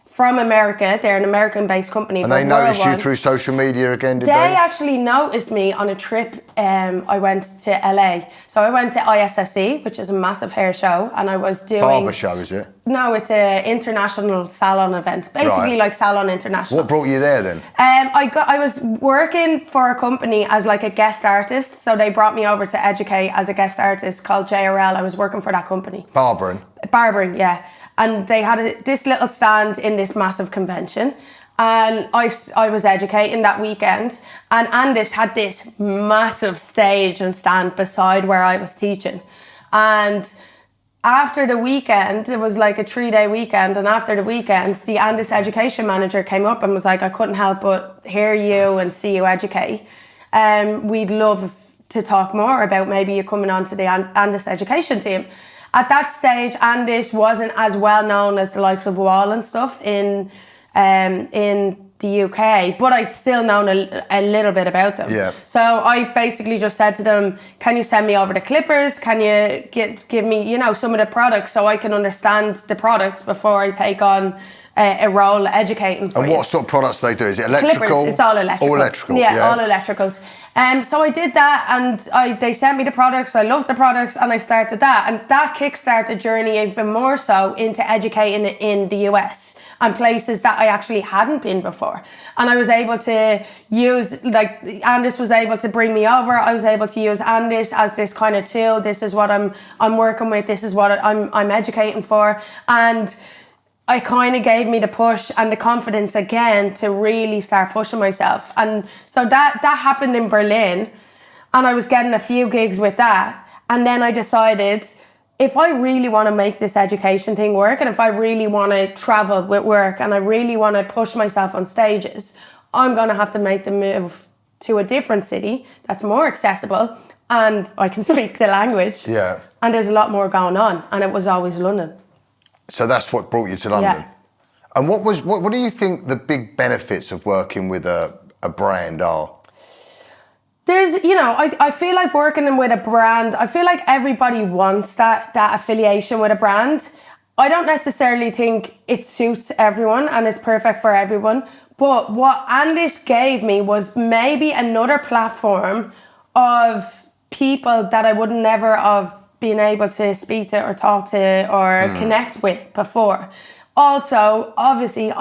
from America. They're an American-based company. And they noticed you through social media again, did they? They actually noticed me on a trip. I went to LA. So I went to ISSE, which is a massive hair show, and I was doing... Barber show, is it? No, it's an international salon event. Basically like Salon International. What brought you there then? I was working for a company as like a guest artist. So they brought me over to Educate as a guest artist called JRL. I was working for that company. Barbering, yeah. And they had this little stand in this massive convention. And I was educating that weekend, and Andis had this massive stage and stand beside where I was teaching. And after the weekend, it was like a 3-day weekend, and after the weekend, the Andis education manager came up and was like, I couldn't help but hear you and see you educate. We'd love to talk more about maybe you coming on to the Andis education team. At that stage, Andis wasn't as well known as the likes of Wall and stuff in the UK, but I still known a little bit about them. Yeah. So I basically just said to them, can you send me over the clippers? Can you give me, you know, some of the products so I can understand the products before I take on a role educating for And you. what sort of products do they do? Is it electrical? Clippers, it's all electrical. All electrical, yeah. yeah. All electricals. So I did that, and they sent me the products. I loved the products, and I started that. And that kickstarted journey even more so into educating in the US and places that I actually hadn't been before. And I was able to use, like, Andis was able to bring me over. I was able to use Andis as this kind of tool. This is what I'm working with. This is what I'm educating for. And it kind of gave me the push and the confidence again to really start pushing myself. And so that happened in Berlin, and I was getting a few gigs with that. And then I decided, if I really want to make this education thing work, and if I really want to travel with work, and I really want to push myself on stages, I'm going to have to make the move to a different city that's more accessible, and I can speak the language. Yeah. And there's a lot more going on, and it was always London. So that's what brought you to London. Yeah. And what do you think the big benefits of working with a brand are? There's, you know, I feel like working with a brand, I feel like everybody wants that affiliation with a brand. I don't necessarily think it suits everyone and it's perfect for everyone. But what Andis gave me was maybe another platform of people that I would never have been able to speak to or talk to or connect with before. Also, obviously,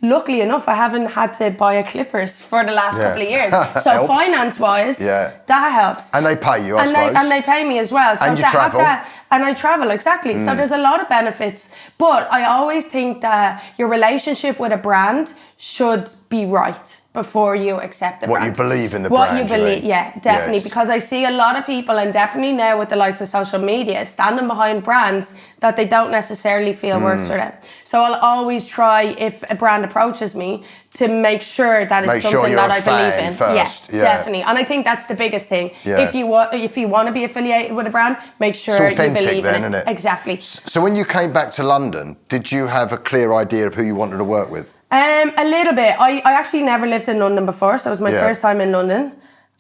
luckily enough, I haven't had to buy a clippers for the last couple of years. So finance-wise, that helps. And they pay you, I suppose. And they pay me as well. So and you to travel. have that, and I travel, exactly. So there's a lot of benefits. But I always think that your relationship with a brand should be right before you accept the brand. What you believe in the brand. What you believe, yeah, definitely. Yes. Because I see a lot of people, and definitely now with the likes of social media, standing behind brands that they don't necessarily feel works for them. So I'll always try, if a brand approaches me, to make sure that it's something that I believe in. First. Yeah, definitely. And I think that's the biggest thing. Yeah. If you want to be affiliated with a brand, make sure you believe in it. Isn't it? Exactly. So when you came back to London, did you have a clear idea of who you wanted to work with? A little bit. I actually never lived in London before, so it was my first time in London.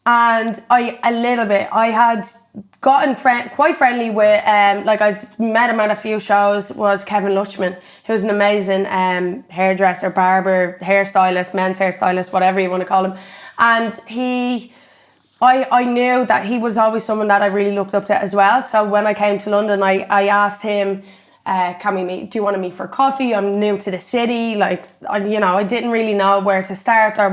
And I had gotten quite friendly with, like I'd met him at a few shows, was Kevin Luchman, who's an amazing hairdresser, barber, hairstylist, men's hairstylist, whatever you want to call him. And I knew that he was always someone that I really looked up to as well. So when I came to London, I asked him, can we meet? Do you want to meet for coffee? I'm new to the city. Like, I didn't really know where to start or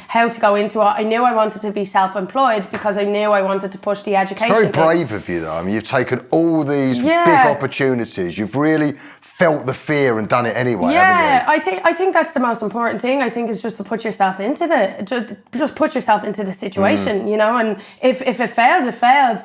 how to go into it. I knew I wanted to be self-employed because I knew I wanted to push the education. It's very brave of you, though. I mean, you've taken all these big opportunities. You've really felt the fear and done it anyway, haven't you? I think that's the most important thing. I think is just to put yourself into the situation, and if it fails, it fails.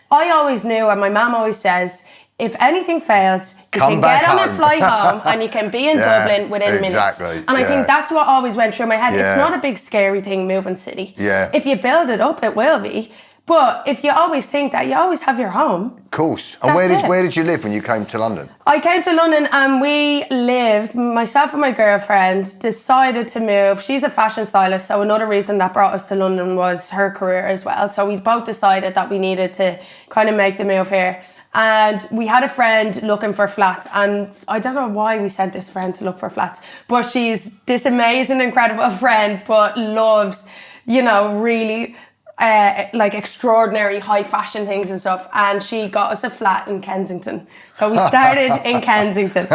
I always knew, and my mum always says, if anything fails, you can get on a flight home and you can be in Dublin within minutes. And I think that's what always went through my head. It's not a big scary thing moving city. If you build it up, it will be. But if you always think that, you always have your home. Of course. And where did you live when you came to London? I came to London and we lived, myself and my girlfriend decided to move. She's a fashion stylist, so another reason that brought us to London was her career as well. So we both decided that we needed to kind of make the move here. And we had a friend looking for flats, and I don't know why we sent this friend to look for flats, but she's this amazing, incredible friend, but loves, really like extraordinary high fashion things and stuff. And she got us a flat in Kensington. So we started in Kensington.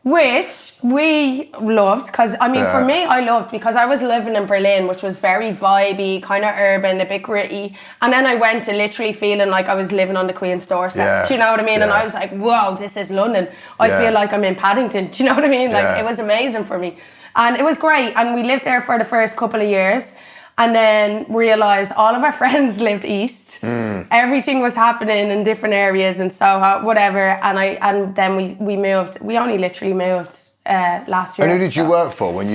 which we loved because, I mean, for me, I loved because I was living in Berlin, which was very vibey, kind of urban, a bit gritty. And then I went to literally feeling like I was living on the Queen's doorstep. Do you know what I mean? And I was like, whoa, this is London. I feel like I'm in Paddington. Do you know what I mean? Like, it was amazing for me. And it was great. And we lived there for the first couple of years. And then realised all of our friends lived east. Everything was happening in different areas in Soho, whatever. And then we moved. We only literally moved last year. And who did you work for when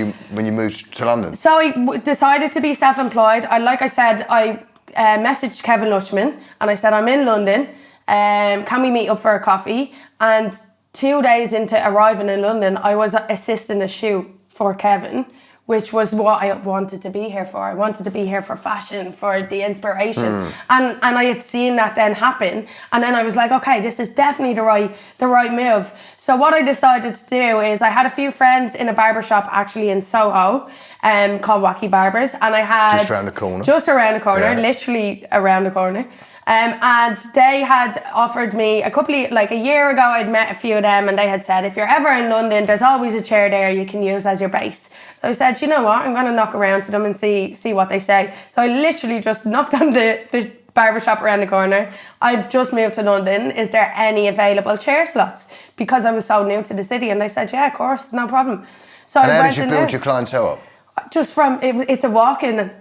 you moved to London? So I decided to be self-employed. Like I said, I messaged Kevin Luchman and I said, I'm in London. Can we meet up for a coffee? And 2 days into arriving in London, I was assisting a shoot for Kevin, which was what I wanted to be here for. I wanted to be here for fashion, for the inspiration. And I had seen that then happen. And then I was like, okay, this is definitely the right move. So what I decided to do is I had a few friends in a barbershop actually in Soho called Wacky Barbers. And I had... Just around the corner. Just around the corner, literally around the corner. And they had offered me a year ago, I'd met a few of them and they had said, if you're ever in London, there's always a chair there you can use as your base. So I said, you know what, I'm going to knock around to them and see what they say. So I literally just knocked on the barbershop around the corner. I've just moved to London. Is there any available chair slots? Because I was so new to the city. And they said, yeah, of course, no problem. So and I how went did you build your clientele up? Just from, it's a walk-in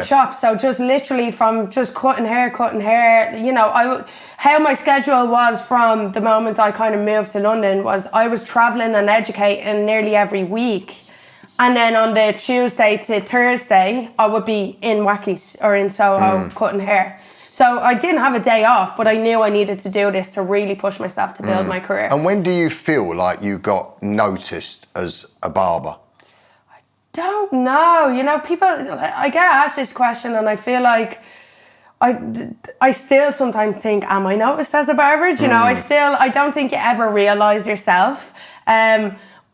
shop. So just literally from just cutting hair, you know, how my schedule was from the moment I kind of moved to London was I was traveling and educating nearly every week. And then on the Tuesday to Thursday, I would be in Wacky's or in Soho cutting hair. So I didn't have a day off, but I knew I needed to do this to really push myself to build my career. And when do you feel like you got noticed as a barber? Don't know. You know, people, I get asked this question and I feel like I still sometimes think, am I noticed as a barber? You know, I don't think you ever realise yourself.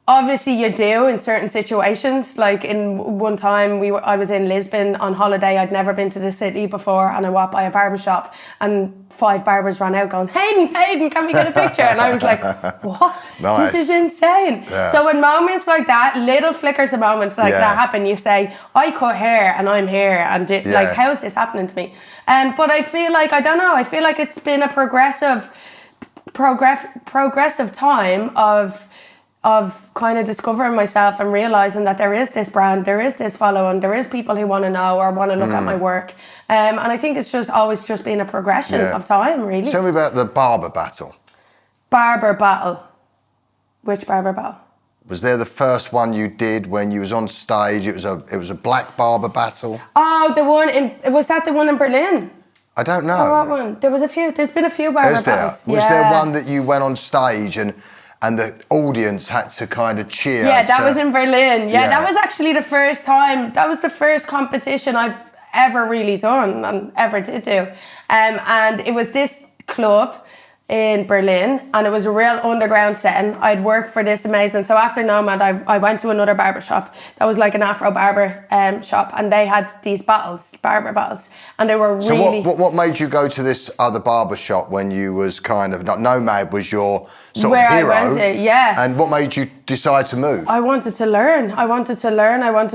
Obviously you do in certain situations. Like in one time I was in Lisbon on holiday. I'd never been to the city before and I walked by a barbershop and 5 barbers ran out going, Hayden, can we get a picture? And I was like, what? Nice. This is insane. Yeah. So when moments like that, little flickers of moments like that happen, you say, I cut hair and I'm here and like, how's this happening to me? But I feel like, I don't know, I feel like it's been a progressive time of kind of discovering myself and realising that there is this brand, there is this following, there is people who want to know or want to look at my work. And I think it's just always just been a progression of time, really. Tell me about the barber battle. Barber battle. Which barber battle? Was there the first one you did when you was on stage? It was a black barber battle? Oh, was that the one in Berlin? I don't know. Oh, what one? There's been a few barber battles. Was there one that you went on stage and the audience had to kind of cheer? Yeah, that was in Berlin. Yeah, that was actually the first time. That was the first competition I've ever really done and ever did do. And it was this club in Berlin and it was a real underground setting. I'd worked for this amazing, so after Nomad I went to another barber shop that was like an Afro barber shop and they had these barber battles and they were really... So what made you go to this other barber shop when you was kind of, Nomad was your sort of hero? I went to, yeah. And what made you decide to move? I wanted to learn. I wanted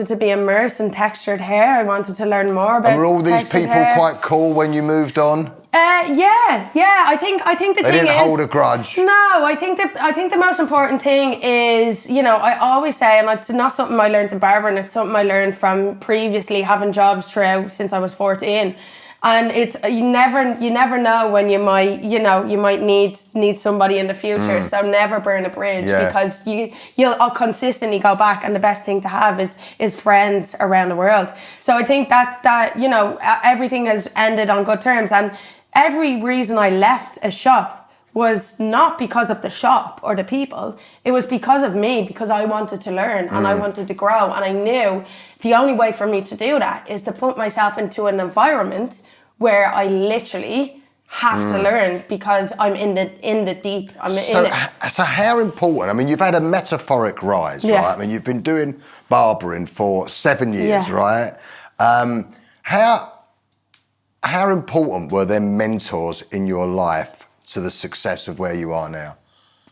to be immersed in textured hair. I wanted to learn more about. And were all these people quite cool when you moved on? Yeah. I think the thing is, they didn't hold a grudge. No, I think the most important thing is, you know, I always say, and it's not something I learned in barbering, it's something I learned from previously having jobs throughout since I was 14. And it's you never know when you might need somebody in the future. So never burn a bridge because you'll consistently go back, and the best thing to have is friends around the world. So I think that you know, everything has ended on good terms, and every reason I left a shop was not because of the shop or the people. It was because of me, because I wanted to learn and I wanted to grow. And I knew the only way for me to do that is to put myself into an environment where I literally have to learn because I'm in the deep. So how important, I mean, you've had a meteoric rise, right? I mean, you've been doing barbering for 7 years, right? How important were there mentors in your life to the success of where you are now?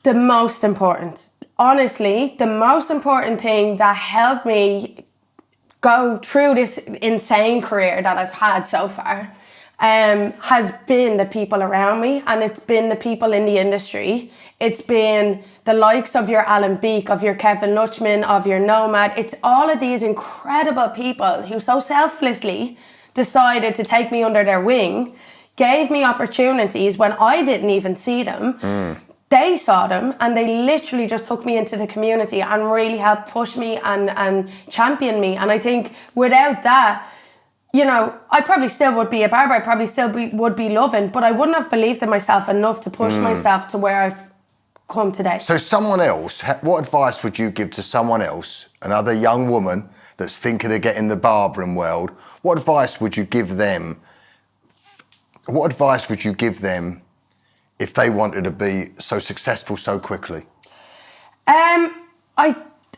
The most important. honestly, the most important thing that helped me go through this insane career that I've had so far has been the people around me, and it's been the people in the industry. It's been the likes of your Alan Beak, of your Kevin Lutchman, of your Nomad. It's all of these incredible people who so selflessly decided to take me under their wing, gave me opportunities when I didn't even see them. They saw them, and they literally just took me into the community and really helped push me and champion me. And I think without that, you know, I probably still would be a barber. I probably still would be loving, but I wouldn't have believed in myself enough to push myself to where I've come today. So someone else, what advice would you give to someone else, another young woman that's thinking of getting the barbering world? What advice would you give them? What advice would you give them if they wanted to be so successful so quickly?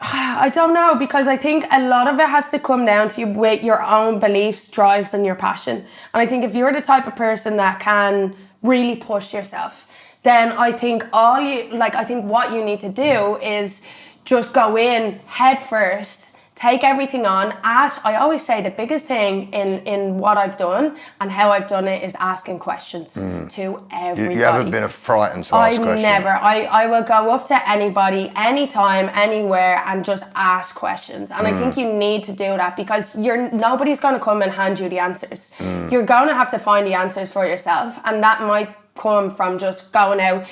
I don't know, because I think a lot of it has to come down to you with your own beliefs, drives, and your passion. And I think if you're the type of person that can really push yourself, then I think what you need to do is just go in head first, take everything on. I always say the biggest thing in what I've done and how I've done it is asking questions to everybody. You haven't been frightened to ask questions? Never. I will go up to anybody, anytime, anywhere, and just ask questions. And I think you need to do that, because nobody's going to come and hand you the answers. You're going to have to find the answers for yourself, and that might come from just going out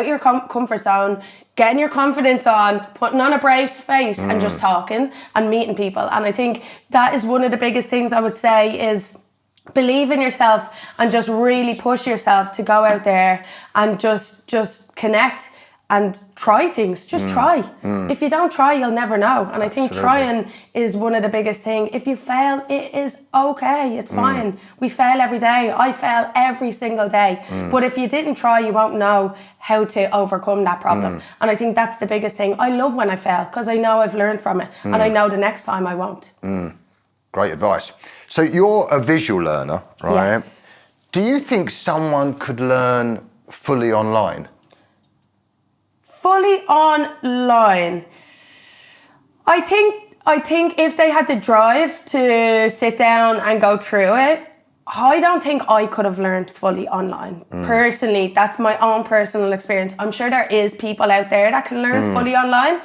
your comfort zone, getting your confidence on, putting on a brave face and just talking and meeting people. And I think that is one of the biggest things I would say is believe in yourself and just really push yourself to go out there and just connect and try things. Just try. If you don't try, you'll never know. And I think trying is one of the biggest things. If you fail, it is okay. It's fine. We fail every day. I fail every single day. But if you didn't try, you won't know how to overcome that problem. And I think that's the biggest thing. I love when I fail, because I know I've learned from it. And I know the next time I won't. Great advice. So you're a visual learner, right? Yes. Do you think someone could learn fully online? Fully online. I think if they had the drive to sit down and go through it, I don't think I could have learned fully online. Personally, that's my own personal experience. I'm sure there is people out there that can learn fully online.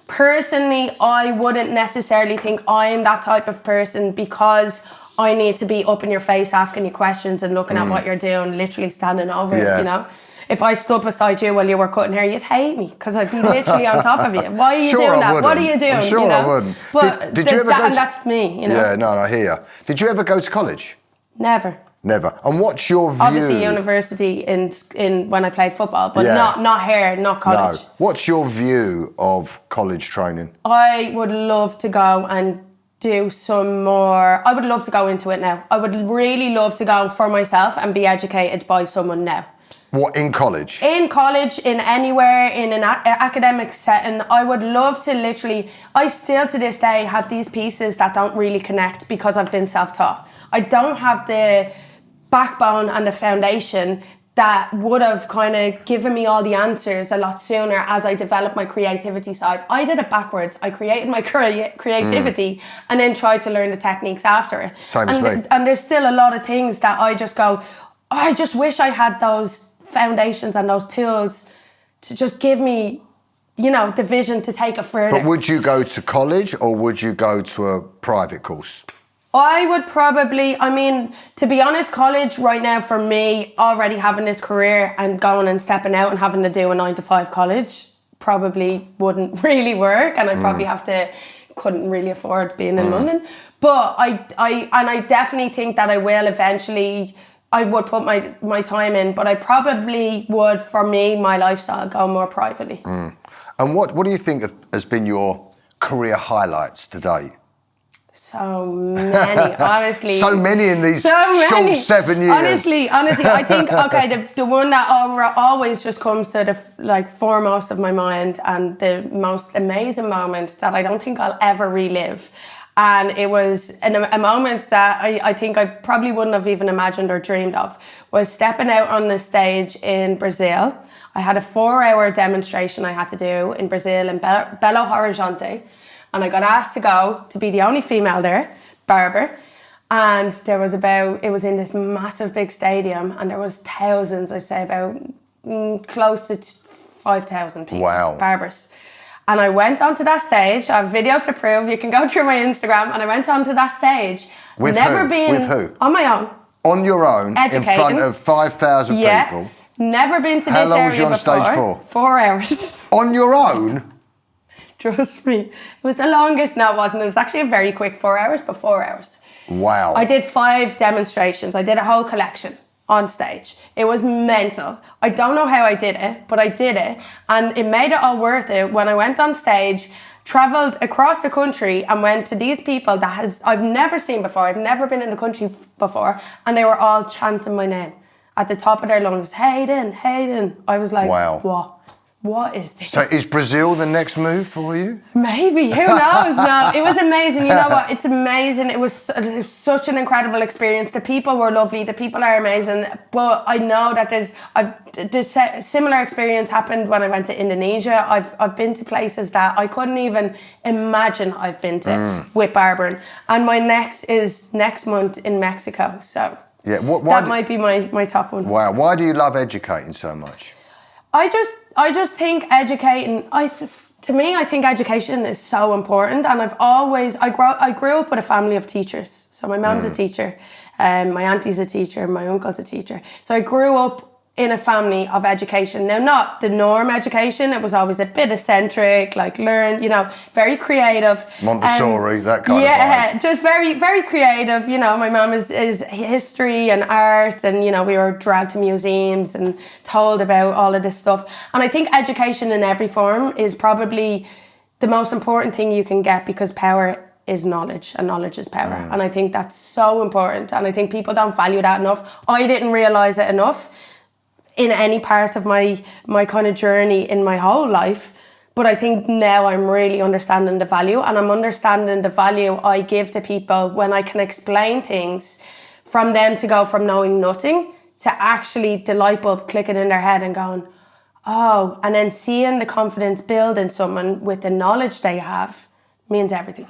Personally, I wouldn't necessarily think I'm that type of person, because I need to be up in your face asking you questions and looking at what you're doing, literally standing over it, you know. If I stood beside you while you were cutting hair, you'd hate me, because I'd be literally on top of you. Why are you doing that? What are you doing? I'm sure I wouldn't. But did you ever and that's me, you know. Yeah, no, I hear you. Did you ever go to college? Never. Never. And what's your view? Obviously university in when I played football, but not here, not college. No. What's your view of college training? I would love to go and do some more. I would love to go into it now. I would really love to go for myself and be educated by someone now. What, in college? In college, in anywhere, in an academic setting. I would love to literally, I still to this day have these pieces that don't really connect because I've been self-taught. I don't have the backbone and the foundation that would have kind of given me all the answers a lot sooner as I developed my creativity side. I did it backwards. I created my creativity and then tried to learn the techniques after it. Same as me. And there's still a lot of things that I just go, I just wish I had those foundations and those tools to just give me, you know, the vision to take it further. But would you go to college or would you go to a private course? I would probably, I mean, to be honest, college right now for me, already having this career and going and stepping out and having to do a 9-to-5 college probably wouldn't really work, and I probably couldn't really afford being in London. But I definitely think that I will eventually. I would put my time in, but I probably would, for me, my lifestyle, go more privately. And what do you think has been your career highlights today? So many, honestly. So many in these short 7 years. Honestly, I think, okay, the one that always just comes to the foremost of my mind, and the most amazing moment that I don't think I'll ever relive. And it was a moment that I think I probably wouldn't have even imagined or dreamed of, was stepping out on the stage in Brazil. I had a 4-hour demonstration I had to do in Brazil in Belo Horizonte. And I got asked to go to be the only female there, barber. And there was it was in this massive big stadium, and there was thousands, I'd say about close to 5,000 people, barbers. And I went onto that stage. I have videos to prove. You can go through my Instagram. And I went onto that stage. With who? On my own. On your own, educating. In front of 5,000 people? Never been to How this long area was you on before. stage for? 4 hours. On your own? Trust me. It was the longest. No, it wasn't. It was actually a very quick 4 hours, but 4 hours. Wow. I did 5 demonstrations. I did a whole collection on stage. It was mental. I don't know how I did it, but I did it. And it made it all worth it when I went on stage, travelled across the country and went to these people that I've never seen before. I've never been in the country before. And they were all chanting my name at the top of their lungs. Hayden, Hayden. I was like, wow. What is this? So is Brazil the next move for you? Maybe, who knows? No, it was amazing. You know what? It's amazing. It was such an incredible experience. The people were lovely. The people are amazing. But I know that this similar experience happened when I went to Indonesia. I've been to places that I couldn't even imagine I've been to with barbering. And my next is next month in Mexico. So yeah, that might be my top one. Wow. Why do you love educating so much? I just think educating, to me, I think education is so important. And I grew up with a family of teachers. So my mum's a teacher, my auntie's a teacher, my uncle's a teacher. So I grew up in a family of education. Now, not the norm education. It was always a bit eccentric, like very creative. Montessori, that kind of vibe. Yeah, just very, very creative. You know, my mum is history and art, and, we were dragged to museums and told about all of this stuff. And I think education in every form is probably the most important thing you can get, because power is knowledge, and knowledge is power. And I think that's so important. And I think people don't value that enough. I didn't realise it enough in any part of my kind of journey in my whole life. But I think now I'm really understanding the value, and I'm understanding the value I give to people when I can explain things from them to go from knowing nothing to actually the light bulb clicking in their head and going, oh, and then seeing the confidence build in someone with the knowledge they have means everything.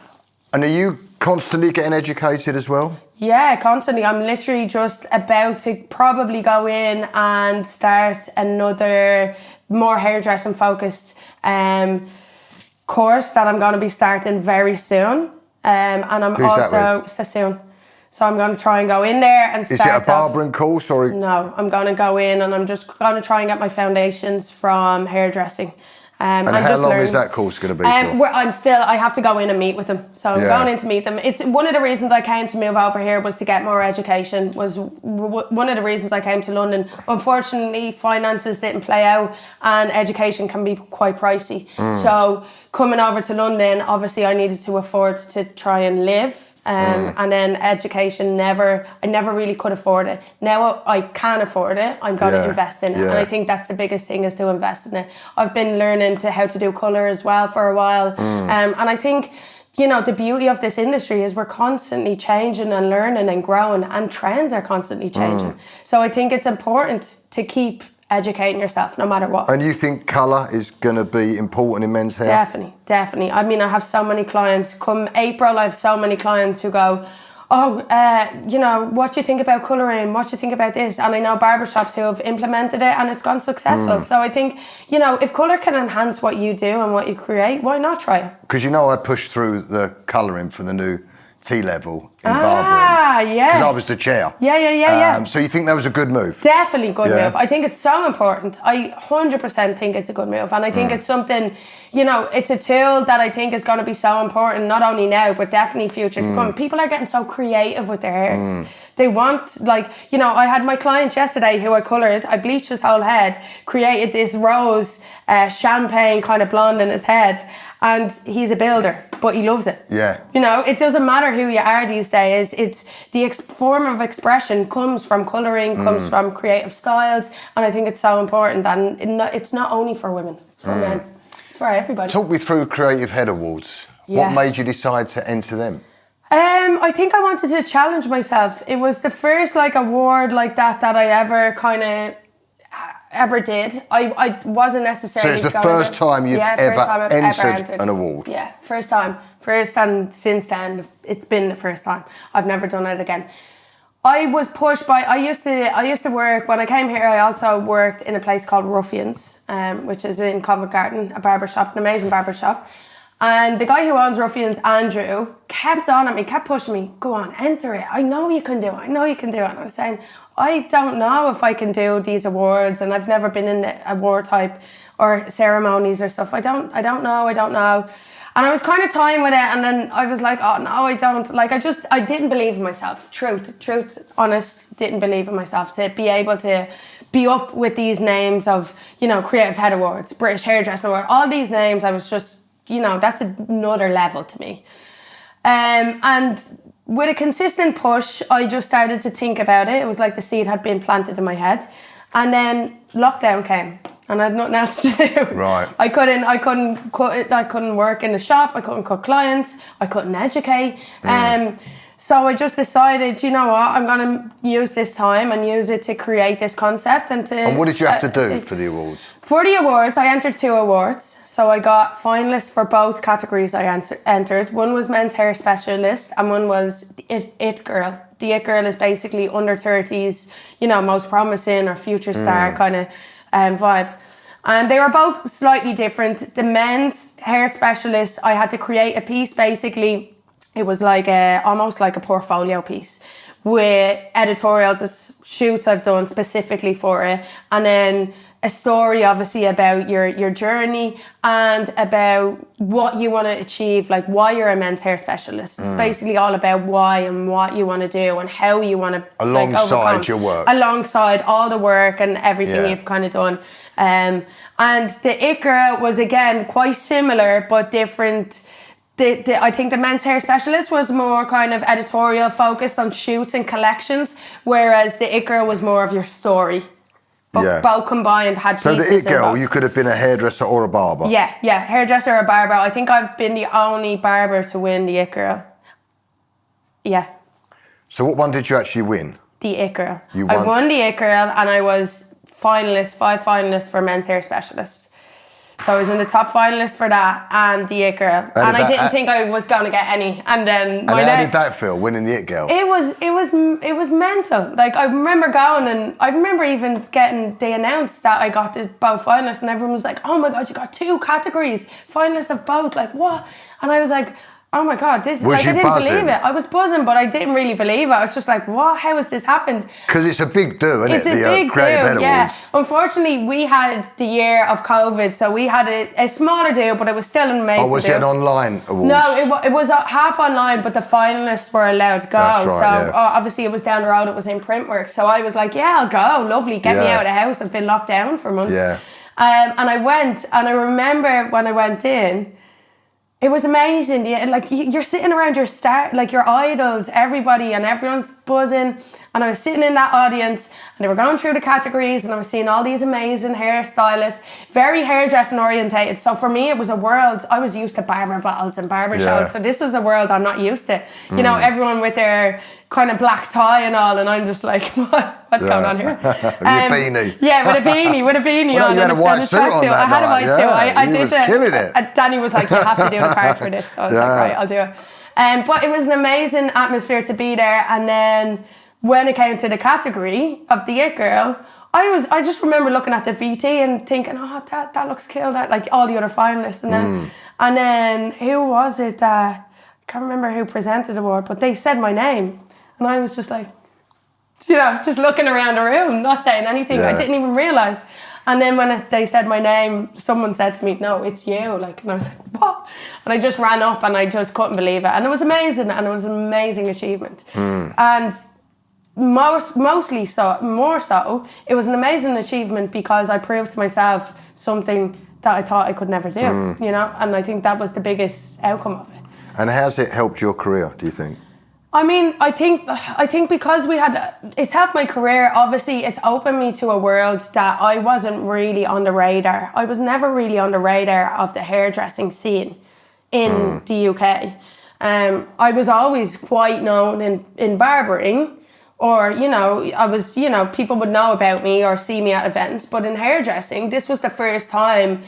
And are you constantly getting educated as well? Yeah, constantly. I'm literally just about to probably go in and start another more hairdressing focused course that I'm going to be starting very soon. And I'm soon. So I'm going to try and go in there and start. Is it a barbering course or? No, I'm going to go in and I'm just going to try and get my foundations from hairdressing. And how long is that course going to be for? I have to go in and meet with them. So I'm going in to meet them. It's one of the reasons I came to move over here was to get more education, was one of the reasons I came to London. Unfortunately, finances didn't play out and education can be quite pricey. So coming over to London, obviously I needed to afford to try and live. And then education, I never really could afford it. Now I can afford it, I'm going to invest in it. And I think that's the biggest thing, is to invest in it. I've been learning how to do colour as well for a while. And I think, the beauty of this industry is we're constantly changing and learning and growing, and trends are constantly changing. So I think it's important to keep educating yourself no matter what. And you think colour is going to be important in men's hair? Definitely. I mean, I have so many clients. Come April, I have so many clients who go, what do you think about colouring? What do you think about this? And I know barbershops who have implemented it and it's gone successful. So I think, if colour can enhance what you do and what you create, why not try it? Because I pushed through the colouring for the new T-level in barbering. Yes. Because I was the chair. Yeah. So you think that was a good move? Definitely good move. I think it's so important. I 100% think it's a good move. And I think it's something, it's a tool that I think is going to be so important, not only now, but definitely future to come. People are getting so creative with their hairs. They want, I had my client yesterday who I coloured, I bleached his whole head, created this rose champagne kind of blonde in his head. And he's a builder, but he loves it. Yeah. It doesn't matter who you are these days. It's the form of expression comes from colouring, comes from creative styles. And I think it's so important. And it's not only for women, it's for men. It's for everybody. Talk me through Creative Head Awards. What made you decide to enter them? I think I wanted to challenge myself. It was the first like award like that I ever did. I wasn't necessarily. So it's the first time you've ever entered an award. Yeah, first time. First, and since then it's been the first time. I've never done it again. I was pushed by. I used to work when I came here. I also worked in a place called Ruffians, which is in Covent Garden, a barbershop, an amazing barbershop. And the guy who owns Ruffians, Andrew, kept on at me, kept pushing me, go on, enter it. I know you can do it. I know you can do it. And I was saying, I don't know if I can do these awards, and I've never been in the award type or ceremonies or stuff. I don't know. And I was kind of toying with it, and then I was like, oh no, I don't. Like, I didn't believe in myself. Truth, honest, didn't believe in myself to be able to be up with these names of, Creative Head Awards, British Hairdressing Award, all these names. I was just, that's another level to me. And with a consistent push, I just started to think about it. It was like the seed had been planted in my head. And then lockdown came and I had nothing else to do. Right. I couldn't work in the shop. I couldn't cut clients. I couldn't educate. So I just decided, you know what, I'm going to use this time and use it to create this concept. And what did you have to do for the awards? For the awards, I entered 2 awards. So I got finalists for both categories I entered. One was men's hair specialist and one was it girl. The it girl is basically under 30s, most promising or future star kind of vibe. And they were both slightly different. The men's hair specialist, I had to create a piece basically. It was like almost like a portfolio piece with editorials, shoots I've done specifically for it, and then a story obviously about your journey and about what you want to achieve, like why you're a men's hair specialist. It's basically all about why and what you want to do and how you want to alongside your work, alongside all the work and everything you've kind of done. And the It Girl was again quite similar but different. I think the men's hair specialist was more kind of editorial focused on shoots and collections, whereas the It Girl was more of your story. But both combined had pieces. So the It Girl, you could have been a hairdresser or a barber. Yeah, hairdresser or barber. I think I've been the only barber to win the It Girl. Yeah. So what one did you actually win? The It Girl. I won the It Girl and I was 5 finalists for men's hair specialist. So I was in the top finalist for that and the It Girl. And I didn't think I was going to get any. And then how did that feel, winning the It Girl? It was mental. Like, I remember going and I remember even they announced that I got to both finalists and everyone was like, oh my God, you got 2 categories, finalists of both. Like, what? And I was like, oh my God, this is like, I didn't believe it. I was buzzing, but I didn't really believe it. I was just like, what? How has this happened? Because it's a big do, isn't it? It's a big do, yeah. Unfortunately, we had the year of COVID, so we had a smaller do, but it was still an amazing do. Oh, was it an online award? No, it was half online, but the finalists were allowed to go. That's right, so obviously it was down the road, it was in print work. So I was like, yeah, I'll go, lovely, get me out of the house. I've been locked down for months. Yeah. And I went, and I remember when I went in, it was amazing. Like, you're sitting around your idols, everybody, and everyone's buzzing. And I was sitting in that audience, and they were going through the categories, and I was seeing all these amazing hairstylists, very hairdressing orientated. So for me, it was a world. I was used to barber battles and barber shows, so this was a world I'm not used to. Everyone with their kind of black tie and all, and I'm just like, what's going on here? With a beanie. Yeah, with a beanie well, on. You had a white suit on that I had a white suit. I did killing it. Danny was like, you have to do the card for this. So I was like, right, I'll do it. But it was an amazing atmosphere to be there. And then when it came to the category of the It Girl, I just remember looking at the VT and thinking, oh, that looks cool. That, like all the other finalists. And then who was it? I can't remember who presented the award, but they said my name. And I was just like, just looking around the room, not saying anything. I didn't even realise. And then when they said my name, someone said to me, no, it's you. Like, and I was like, what? And I just ran up and I just couldn't believe it. And it was amazing. And it was an amazing achievement. And more so, it was an amazing achievement because I proved to myself something that I thought I could never do, And I think that was the biggest outcome of it. And how's it helped your career, do you think? I mean, I think because it's helped my career. Obviously, it's opened me to a world that I wasn't really on the radar. I was never really on the radar of the hairdressing scene in the UK. I was always quite known in barbering, or, you know, people would know about me or see me at events, but in hairdressing, this was the first time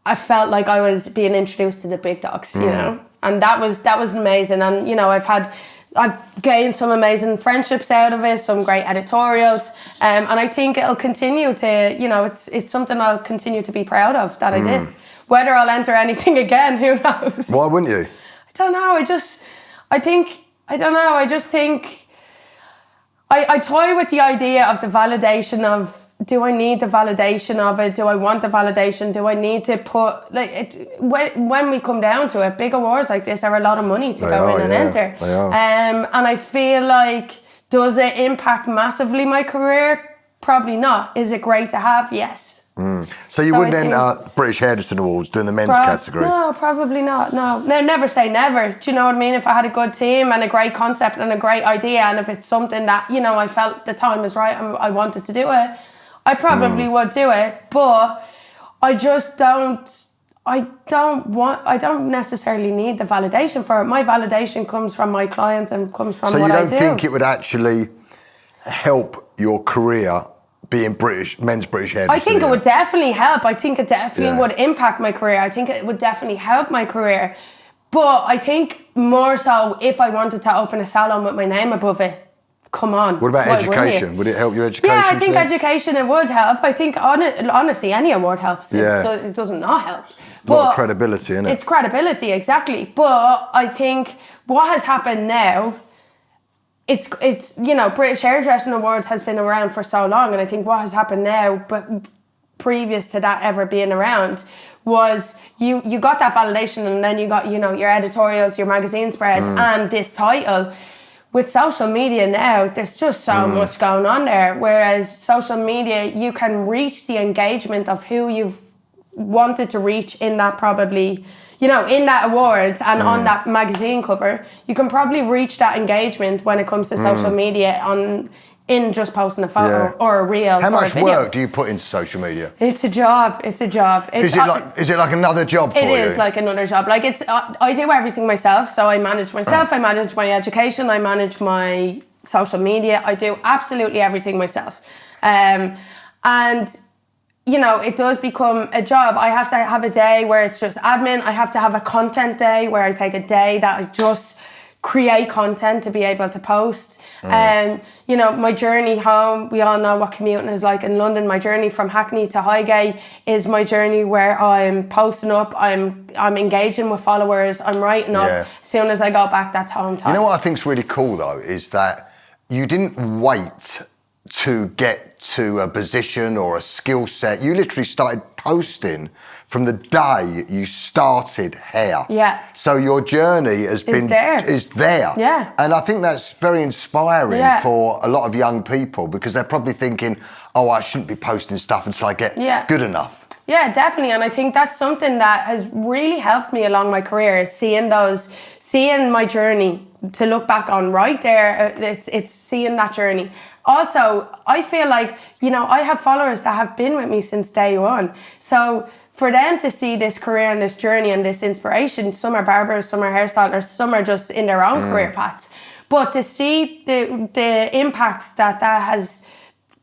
I felt like I was being introduced to the big dogs, you know, and that was amazing. And, you know, I've gained some amazing friendships out of it, some great editorials, and I think it'll continue to, you know, it's something I'll continue to be proud of that I did. Whether I'll enter anything again, who knows? Why wouldn't you? I don't know. I toy with the idea of the validation of, do I need the validation of it? Do I want the validation? Do I need to put, like, when we come down to it, big awards like this are a lot of money to go in and enter. They are. And I feel like, does it impact massively my career? Probably not. Is it great to have? Yes. So you wouldn't enter British Hairdressing Awards doing the men's category? No, probably not. No, never say never. Do you know what I mean? If I had a good team and a great concept and a great idea, and if it's something that, you know, I felt the time was right and I wanted to do it, I probably would do it. But I just don't necessarily need the validation for it. My validation comes from my clients and comes from what I do. So you don't think it would actually help your career being men's British hairdresser? I think it would definitely help. I think it definitely would impact my career. I think it would definitely help my career. But I think more so if I wanted to open a salon with my name above it, come on. What about education? Would it help your education? Yeah, I think education, it would help. I think, honestly, any award helps. Yeah. So it doesn't not help. A lot of credibility, isn't it? It's credibility, exactly. But I think what has happened now, it's you know, British Hairdressing Awards has been around for so long, and I think what has happened now, but previous to that ever being around, was you got that validation, and then you got, you know, your editorials, your magazine spreads, and this title. With social media now, there's just so much going on there. Whereas social media, you can reach the engagement of who you've wanted to reach in that, probably, you know, in that awards and on that magazine cover. You can probably reach that engagement when it comes to social media in just posting a photo or a reel. How much video. work do you put into social media? It's a job. Is it like another job for you? It is like another job. Like, it's I do everything myself. So I manage myself. I manage my education. I manage my social media. I do absolutely everything myself. And you know, it does become a job. I have to have a day where it's just admin. I have to have a content day where I take a day that I just create content to be able to post. You know, my journey home, we all know what commuting is like in London. My journey from Hackney to Highgate is my journey where I'm posting up, I'm engaging with followers, I'm writing up. As soon as I go back, that's home time. You know what I think's really cool though, is that you didn't wait to get to a position or a skill set. You literally started posting from the day you started hair. Yeah. So your journey is there. Yeah. And I think that's very inspiring for a lot of young people, because they're probably thinking, oh, I shouldn't be posting stuff until I get good enough. Yeah, definitely. And I think that's something that has really helped me along my career, is seeing my journey to look back on right there. It's seeing that journey. Also, I feel like, you know, I have followers that have been with me since day one. So for them to see this career and this journey and this inspiration, some are barbers, some are hairstylers, some are just in their own career paths. But to see the impact that has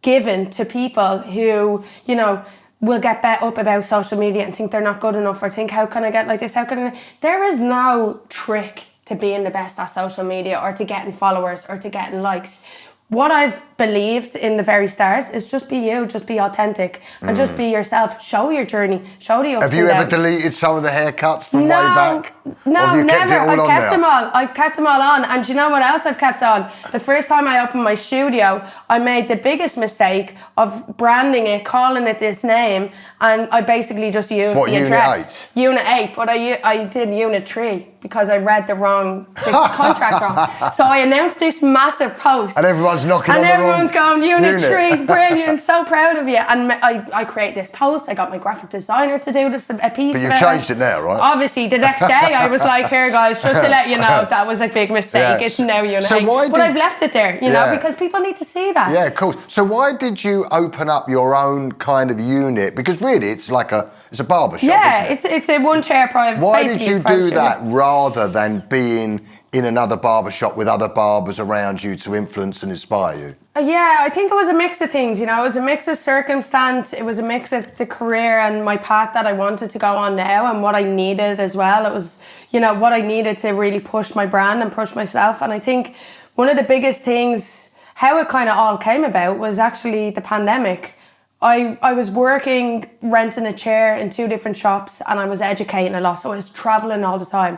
given to people who, you know, will get bet up about social media and think they're not good enough, or think, how can I get like this? There is no trick to being the best at social media or to getting followers or to getting likes. What I've believed in the very start is just be you, just be authentic, and just be yourself. Show your journey, show the ups and downs. Have you ever deleted some of the haircuts from way back? No, never. I've kept them all on. And do you know what else I've kept on? The first time I opened my studio, I made the biggest mistake of branding it, calling it this name, and I basically just used the address. Unit 8, but I did Unit 3 because I read the contract wrong. So I announced this massive post. And everyone's knocking on the wrong everyone's going, Unit 3, brilliant, so proud of you. And I created this post. I got my graphic designer to do this, a piece. But you've changed it now, right? Obviously, the next day I was like, here guys, just to let you know, that was a big mistake. It's now Unit 8. But I've left it there, you know, because people need to see that. Yeah, cool. So why did you open up your own kind of unit? Because really, it's a barber shop, yeah, isn't it? it's a one chair private. Why did you do that rather rather than being in another barbershop with other barbers around you to influence and inspire you? Yeah, I think it was a mix of things, you know. It was a mix of circumstance, it was a mix of the career and my path that I wanted to go on now and what I needed as well. It was, you know, what I needed to really push my brand and push myself. And I think one of the biggest things, how it kind of all came about, was actually the pandemic. I was working, renting a chair in 2 different shops, and I was educating a lot, so I was traveling all the time.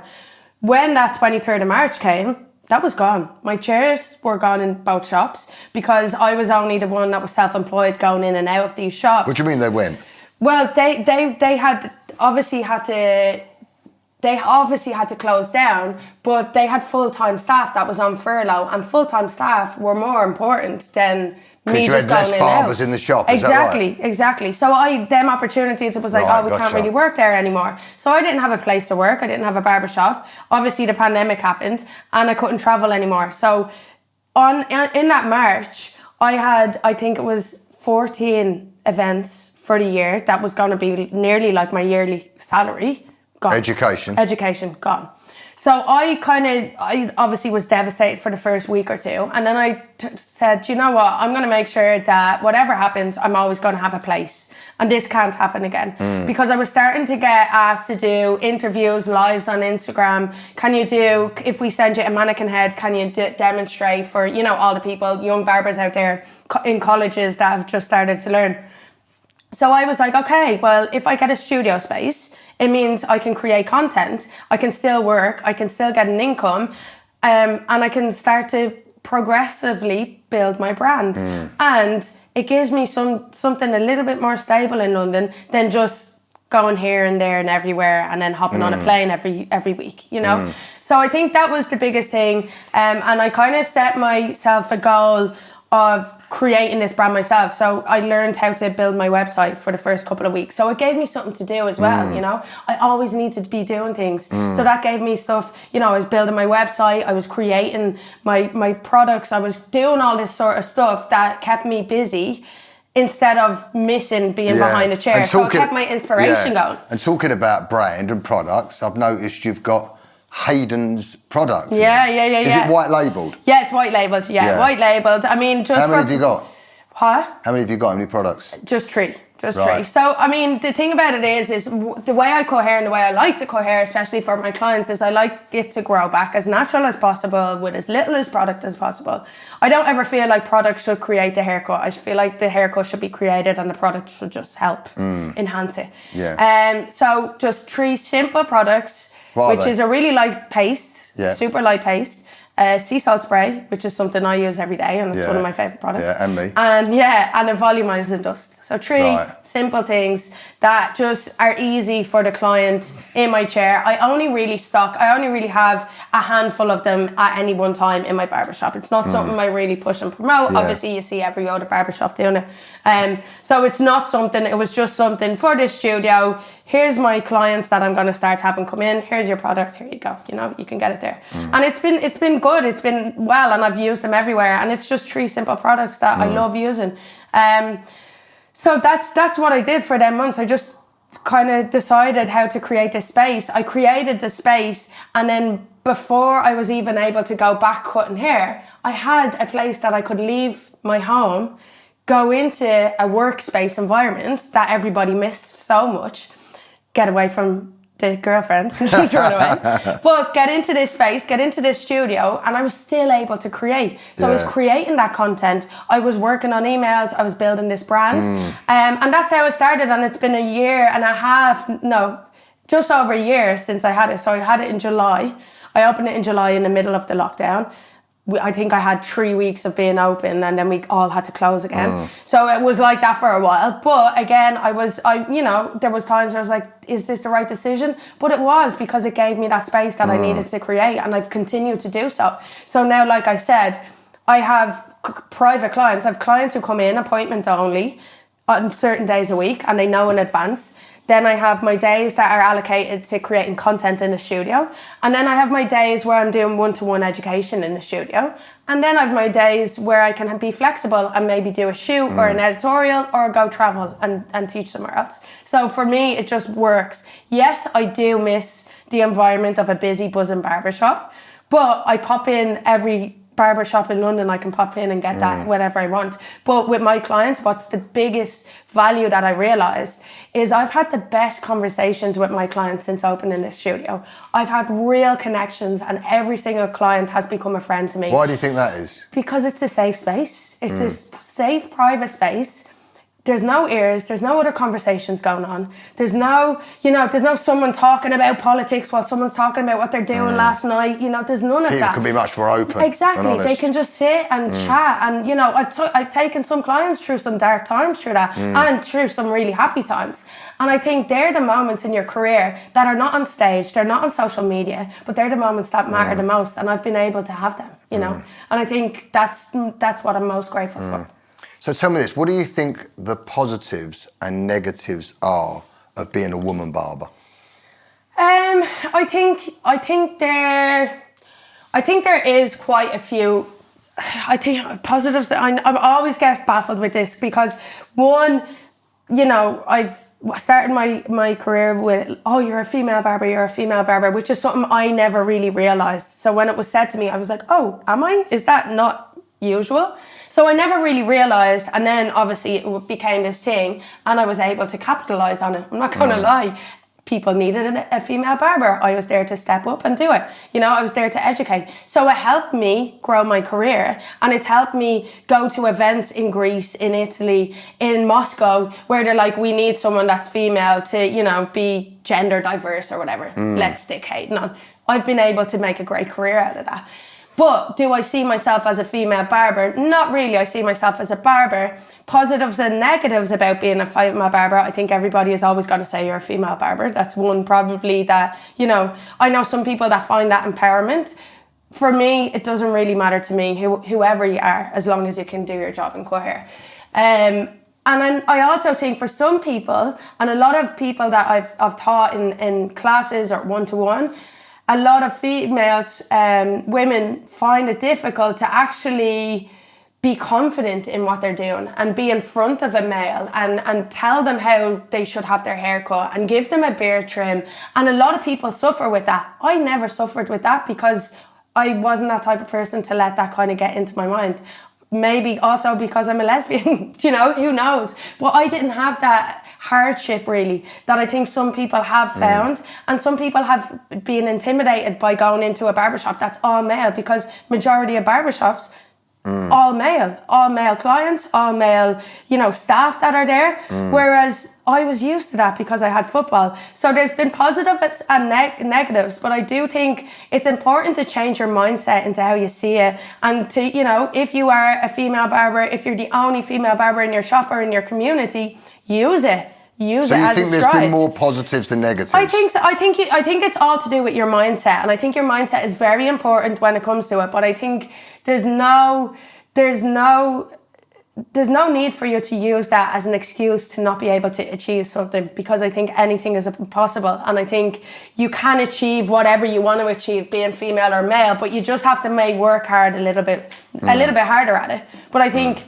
When that 23rd of March came, that was gone. My chairs were gone in both shops because I was only the one that was self-employed going in and out of these shops. What do you mean they went? Well, they had obviously had to close down, but they had full-time staff that was on furlough, and full-time staff were more important than me just going in and out. Because you had less barbers in the shop, exactly, is that right? Exactly. So them opportunities, it was like, we can't really work there anymore. So I didn't have a place to work. I didn't have a barber shop. Obviously, the pandemic happened, and I couldn't travel anymore. So in that March, I had, I think it was 14 events for the year. That was going to be nearly like my yearly salary. Gone. Education, gone. So I obviously was devastated for the first week or two. And then I said, you know what, I'm going to make sure that whatever happens, I'm always going to have a place. And this can't happen again. Because I was starting to get asked to do interviews, lives on Instagram. Can you do, if we send you a mannequin head, can you demonstrate for, you know, all the people, young barbers out there in colleges that have just started to learn. So I was like, okay, well, if I get a studio space, it means I can create content, I can still work, I can still get an income, and I can start to progressively build my brand. And it gives me something a little bit more stable in London than just going here and there and everywhere and then hopping on a plane every week, you know? So I think that was the biggest thing. And I kind of set myself a goal of creating this brand myself. So I learned how to build my website for the first couple of weeks. So it gave me something to do as well, you know. I always needed to be doing things. So that gave me stuff, you know, I was building my website, I was creating my products, I was doing all this sort of stuff that kept me busy instead of missing being behind a chair. So it kept my inspiration going. And talking about brand and products, I've noticed you've got Hayden's products. Yeah. Is it white labelled? Yeah, it's white labelled. Yeah, white labelled. I mean, just how many have you got? Huh? How many have you got? How many products? Just 3. Just 3. So, I mean, the thing about it is the way I cut hair and the way I like to cut hair, especially for my clients, is I like it to grow back as natural as possible with as little as product as possible. I don't ever feel like products should create the haircut. I feel like the haircut should be created and the product should just help enhance it. Yeah. So just 3 simple products, which is a really light paste, super light paste. Sea salt spray, which is something I use every day, and it's one of my favourite products. Yeah, and me. And a volumizing dust. So 3 simple things that just are easy for the client in my chair. I only really have a handful of them at any one time in my barbershop. It's not something I really push and promote. Obviously, you see every other barbershop doing it. So it's not something, it was just something for this studio. Here's my clients that I'm going to start having come in. Here's your product. Here you go. You know, you can get it there. And it's been good. It's been well, and I've used them everywhere. And it's just 3 simple products that I love using. So that's what I did for them months. I just kind of decided how to create this space. I created the space, and then before I was even able to go back cutting hair, I had a place that I could leave my home, go into a workspace environment that everybody missed so much, get away from the girlfriend, just run away. But get into this space, get into this studio, and I was still able to create. So I was creating that content. I was working on emails. I was building this brand. And that's how it started. And it's been 1.5 years, just over a year since I had it. So I had it in July. I opened it in July in the middle of the lockdown. I think I had 3 weeks of being open, and then we all had to close again. So it was like that for a while. But again, there was times where I was like, is this the right decision? But it was, because it gave me that space that I needed to create, and I've continued to do so. So now, like I said, I have private clients. I have clients who come in appointment only on certain days a week, and they know in advance. Then I have my days that are allocated to creating content in the studio. And then I have my days where I'm doing one-to-one education in the studio. And then I have my days where I can be flexible and maybe do a shoot or an editorial or go travel and teach somewhere else. So for me, it just works. Yes, I do miss the environment of a busy, buzzing barbershop. But I pop in every barbershop in London. I can pop in and get that whenever I want. But with my clients, what's the biggest value that I realized is I've had the best conversations with my clients since opening this studio. I've had real connections, and every single client has become a friend to me. Why do you think that is? Because it's a safe space. It's a safe, private space. There's no ears, there's no other conversations going on. There's no, there's no someone talking about politics while someone's talking about what they're doing last night. There's none of that. People can be much more open. Exactly. They can just sit and chat. And, I've taken some clients through some dark times through that and through some really happy times. And I think they're the moments in your career that are not on stage, they're not on social media, but they're the moments that matter the most. And I've been able to have them, And I think that's what I'm most grateful for. So tell me this, what do you think the positives and negatives are of being a woman barber? I think there is quite a few. I think positives. I always get baffled with this because one, I've started my career with, oh, you're a female barber, which is something I never really realized. So when it was said to me, I was like, oh, am I? Is that not usual? So I never really realised, and then obviously it became this thing, and I was able to capitalise on it. I'm not going to lie. People needed a female barber. I was there to step up and do it. I was there to educate. So it helped me grow my career, and it's helped me go to events in Greece, in Italy, in Moscow, where they're like, we need someone that's female to, be gender diverse or whatever. Let's stick Hayden on. I've been able to make a great career out of that. But do I see myself as a female barber? Not really. I see myself as a barber. Positives and negatives about being a female barber. I think everybody is always going to say you're a female barber. That's one probably that, I know some people that find that empowerment. For me, it doesn't really matter to me, whoever you are, as long as you can do your job and cut hair. And then I also think for some people, and a lot of people that I've taught in classes or one-to-one, a lot of females, women find it difficult to actually be confident in what they're doing and be in front of a male and tell them how they should have their hair cut and give them a beard trim. And a lot of people suffer with that. I never suffered with that because I wasn't that type of person to let that kind of get into my mind. Maybe also because I'm a lesbian, who knows? But I didn't have that hardship really that I think some people have found. And some people have been intimidated by going into a barbershop that's all male, because majority of barbershops, all male clients, all male, staff that are there. Whereas I was used to that because I had football. So there's been positives and negatives, but I do think it's important to change your mindset into how you see it. And to, if you are a female barber, if you're the only female barber in your shop or in your community, use it. So you think there's been more positives than negatives? I think so. I think it's all to do with your mindset, and I think your mindset is very important when it comes to it. But I think there's no need for you to use that as an excuse to not be able to achieve something, because I think anything is possible, and I think you can achieve whatever you want to achieve, being female or male, but you just have to work hard a little bit harder at it. But I think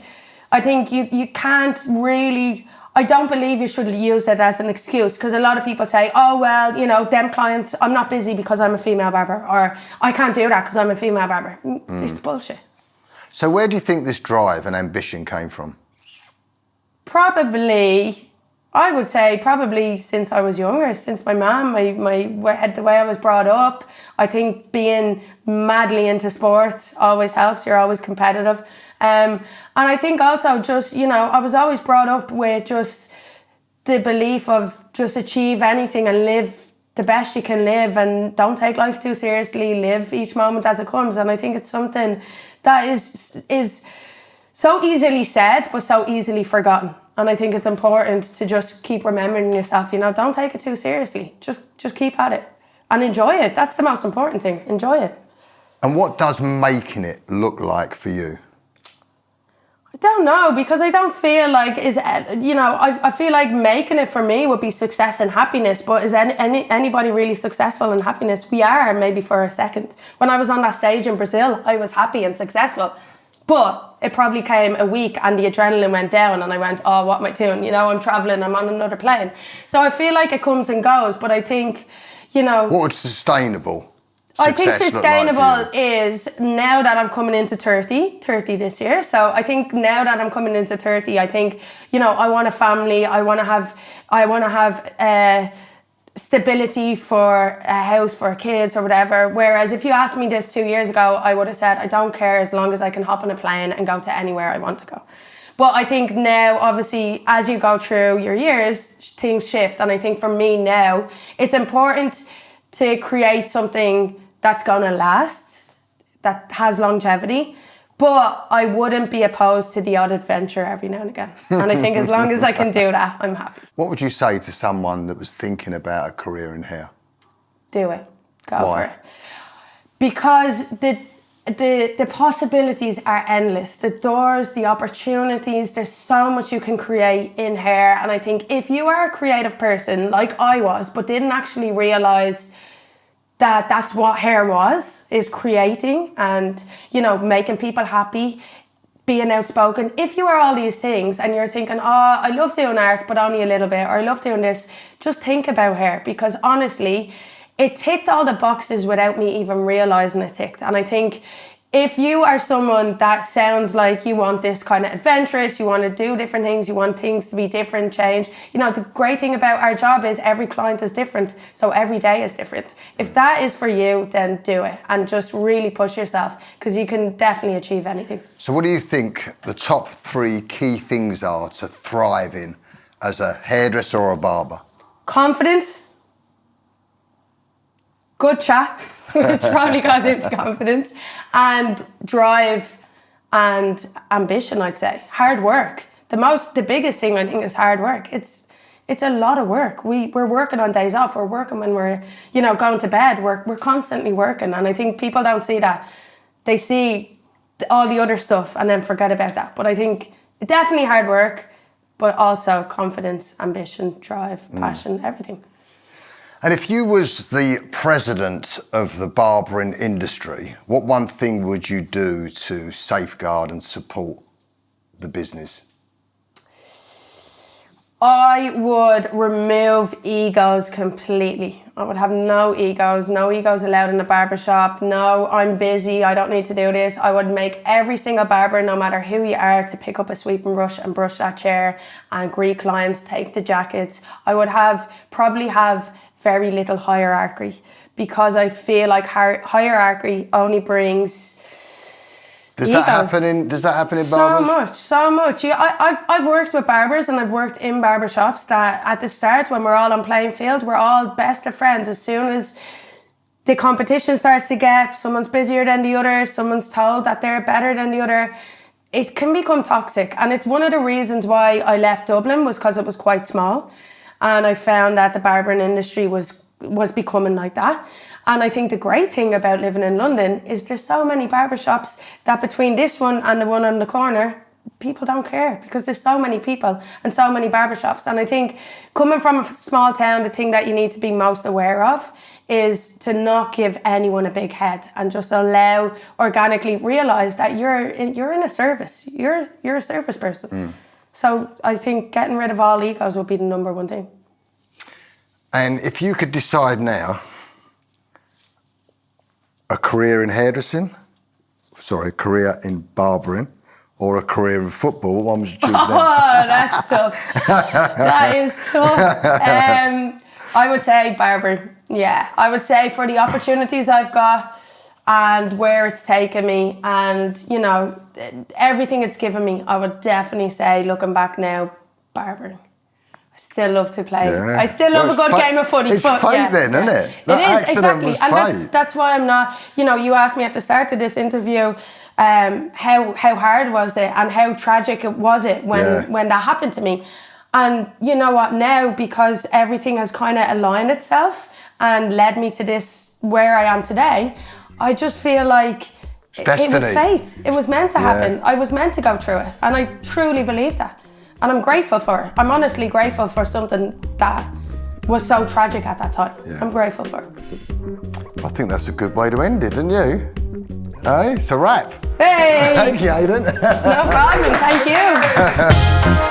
you can't really. I don't believe you should use it as an excuse, because a lot of people say, oh, well, them clients, I'm not busy because I'm a female barber, or I can't do that because I'm a female barber. It's bullshit. So where do you think this drive and ambition came from? I would say probably since I was younger, since my mum, the way I was brought up. I think being madly into sports always helps. You're always competitive. And I think also just, I was always brought up with just the belief of just achieve anything and live the best you can live, and don't take life too seriously, live each moment as it comes. And I think it's something that is so easily said, but so easily forgotten. And I think it's important to just keep remembering yourself, don't take it too seriously. Just keep at it and enjoy it. That's the most important thing. Enjoy it. And what does making it look like for you? I don't know, because I don't feel like I feel like making it for me would be success and happiness, but is anybody really successful in happiness? We are, maybe for a second. When I was on that stage in Brazil, I was happy and successful, but it probably came a week and the adrenaline went down and I went, oh, what am I doing? I'm traveling, I'm on another plane. So I feel like it comes and goes, but I think, you know. What would sustainable I think success sustainable look like for you? is now that I'm coming into 30 this year. So I think now that I'm coming into 30, I think, you know, I want a family. I want to have stability for a house for kids or whatever. Whereas if you asked me this 2 years ago, I would have said, I don't care as long as I can hop on a plane and go to anywhere I want to go. But I think now, obviously, as you go through your years, things shift. And I think for me now, it's important to create something that's going to last, that has longevity. But I wouldn't be opposed to the odd adventure every now and again. And I think as long as I can do that, I'm happy. What would you say to someone that was thinking about a career in hair? Do it. Go Why? for it. Because the possibilities are endless. The doors, the opportunities, there's so much you can create in hair. And I think if you are a creative person, like I was, but didn't actually realise that that's what hair was, is creating and, you know, making people happy, being outspoken. If you are all these things and you're thinking, oh, I love doing art, but only a little bit, or I love doing this, just think about hair, because honestly, it ticked all the boxes without me even realising it ticked. And I think if you are someone that sounds like you want this kind of adventurous, you want to do different things, you want things to be different, change, you know, the great thing about our job is every client is different, so every day is different. If that is for you, then do it and just really push yourself, because you can definitely achieve anything. So what do you think the top 3 key things are to thrive in as a hairdresser or a barber? Confidence. Good chat, which probably goes into confidence, and drive and ambition, I'd say. Hard work. The biggest thing I think is hard work. It's a lot of work. We're working on days off. We're working when we're, you know, going to bed. We're constantly working, and I think people don't see that. They see all the other stuff and then forget about that. But I think definitely hard work, but also confidence, ambition, drive, passion, everything. And if you was the president of the barbering industry, what one thing would you do to safeguard and support the business? I would remove egos completely. I would have no egos allowed in the barbershop. No, I'm busy, I don't need to do this. I would make every single barber, no matter who you are, to pick up a sweeping brush and brush that chair and greet clients, take the jackets. I would probably have very little hierarchy, because I feel like hierarchy only brings Does that happen in barbers? So much. Yeah, I've worked with barbers and I've worked in barbershops that at the start, when we're all on playing field, we're all best of friends. As soon as the competition starts to get, someone's busier than the other, someone's told that they're better than the other, it can become toxic. And it's one of the reasons why I left Dublin, was because it was quite small. And I found that the barbering industry was becoming like that. And I think the great thing about living in London is there's so many barbershops that between this one and the one on the corner, people don't care, because there's so many people and so many barbershops. And I think coming from a small town, the thing that you need to be most aware of is to not give anyone a big head and just organically realise that you're in a service. You're a service person. So I think getting rid of all egos would be the number one thing. And if you could decide now, a career in barbering, or a career in football, what one would you choose now? Oh, that's tough. That is tough. I would say barbering. Yeah, I would say for the opportunities I've got and where it's taken me and, you know, everything it's given me, I would definitely say, looking back now, barbering. I still love to play. Yeah. I still love a good game of footy. It's fate then, isn't it? It is, exactly. And that's why I'm not, you know, you asked me at the start of this interview, how hard was it and how tragic was it when that happened to me. And you know what, now, because everything has kind of aligned itself and led me to this, where I am today, I just feel like it was fate. It was meant to happen. I was meant to go through it. And I truly believe that. And I'm grateful for it. I'm honestly grateful for something that was so tragic at that time. Yeah. I'm grateful for it. I think that's a good way to end it, didn't you? Hey, it's a wrap. Hey! Thank you, Hayden. No problem, thank you.